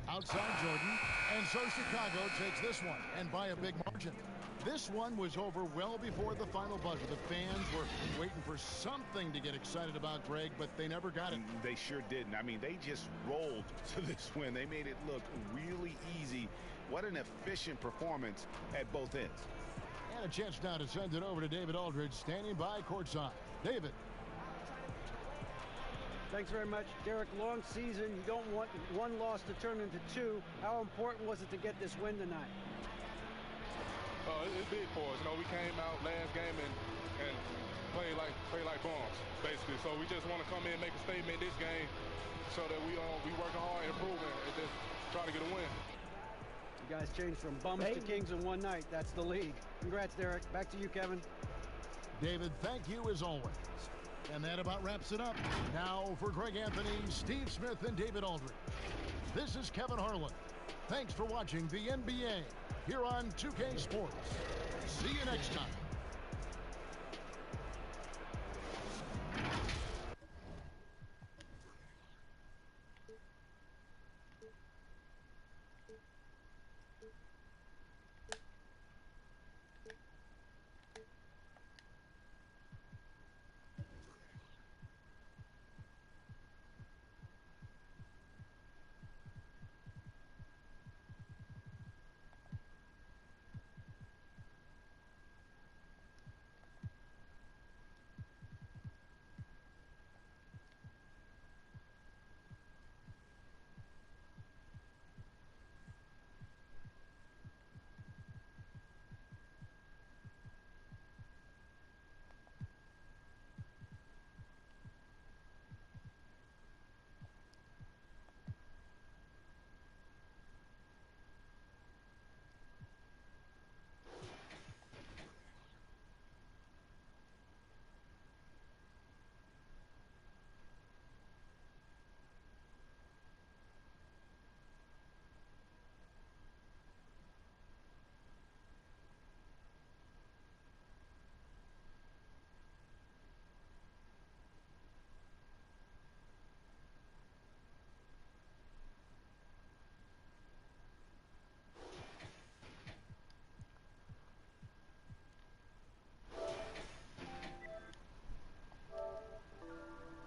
Outside Jordan, and so Chicago takes this one, and by a big margin. This one was over well before the final buzzer. The fans were waiting for something to get excited about, Greg, but they never got it. They sure didn't. I mean, they just rolled to this win. They made it look really easy. What an efficient performance at both ends. And a chance now to send it over to David Aldridge, standing by courtside. David. Thanks very much, Derek. Long season. You don't want one loss to turn into 2. How important was it to get this win tonight? It's big for us. You know, we came out last game and played like bombs, basically. So we just want to come in and make a statement this game so that we working hard, improving, and just try to get a win. You guys changed from bums to kings in one night. That's the league. Congrats, Derek. Back to you, Kevin. David, thank you as always. And that about wraps it up. Now for Greg Anthony, Steve Smith, and David Aldridge. This is Kevin Harlan. Thanks for watching the NBA here on 2K Sports. See you next time.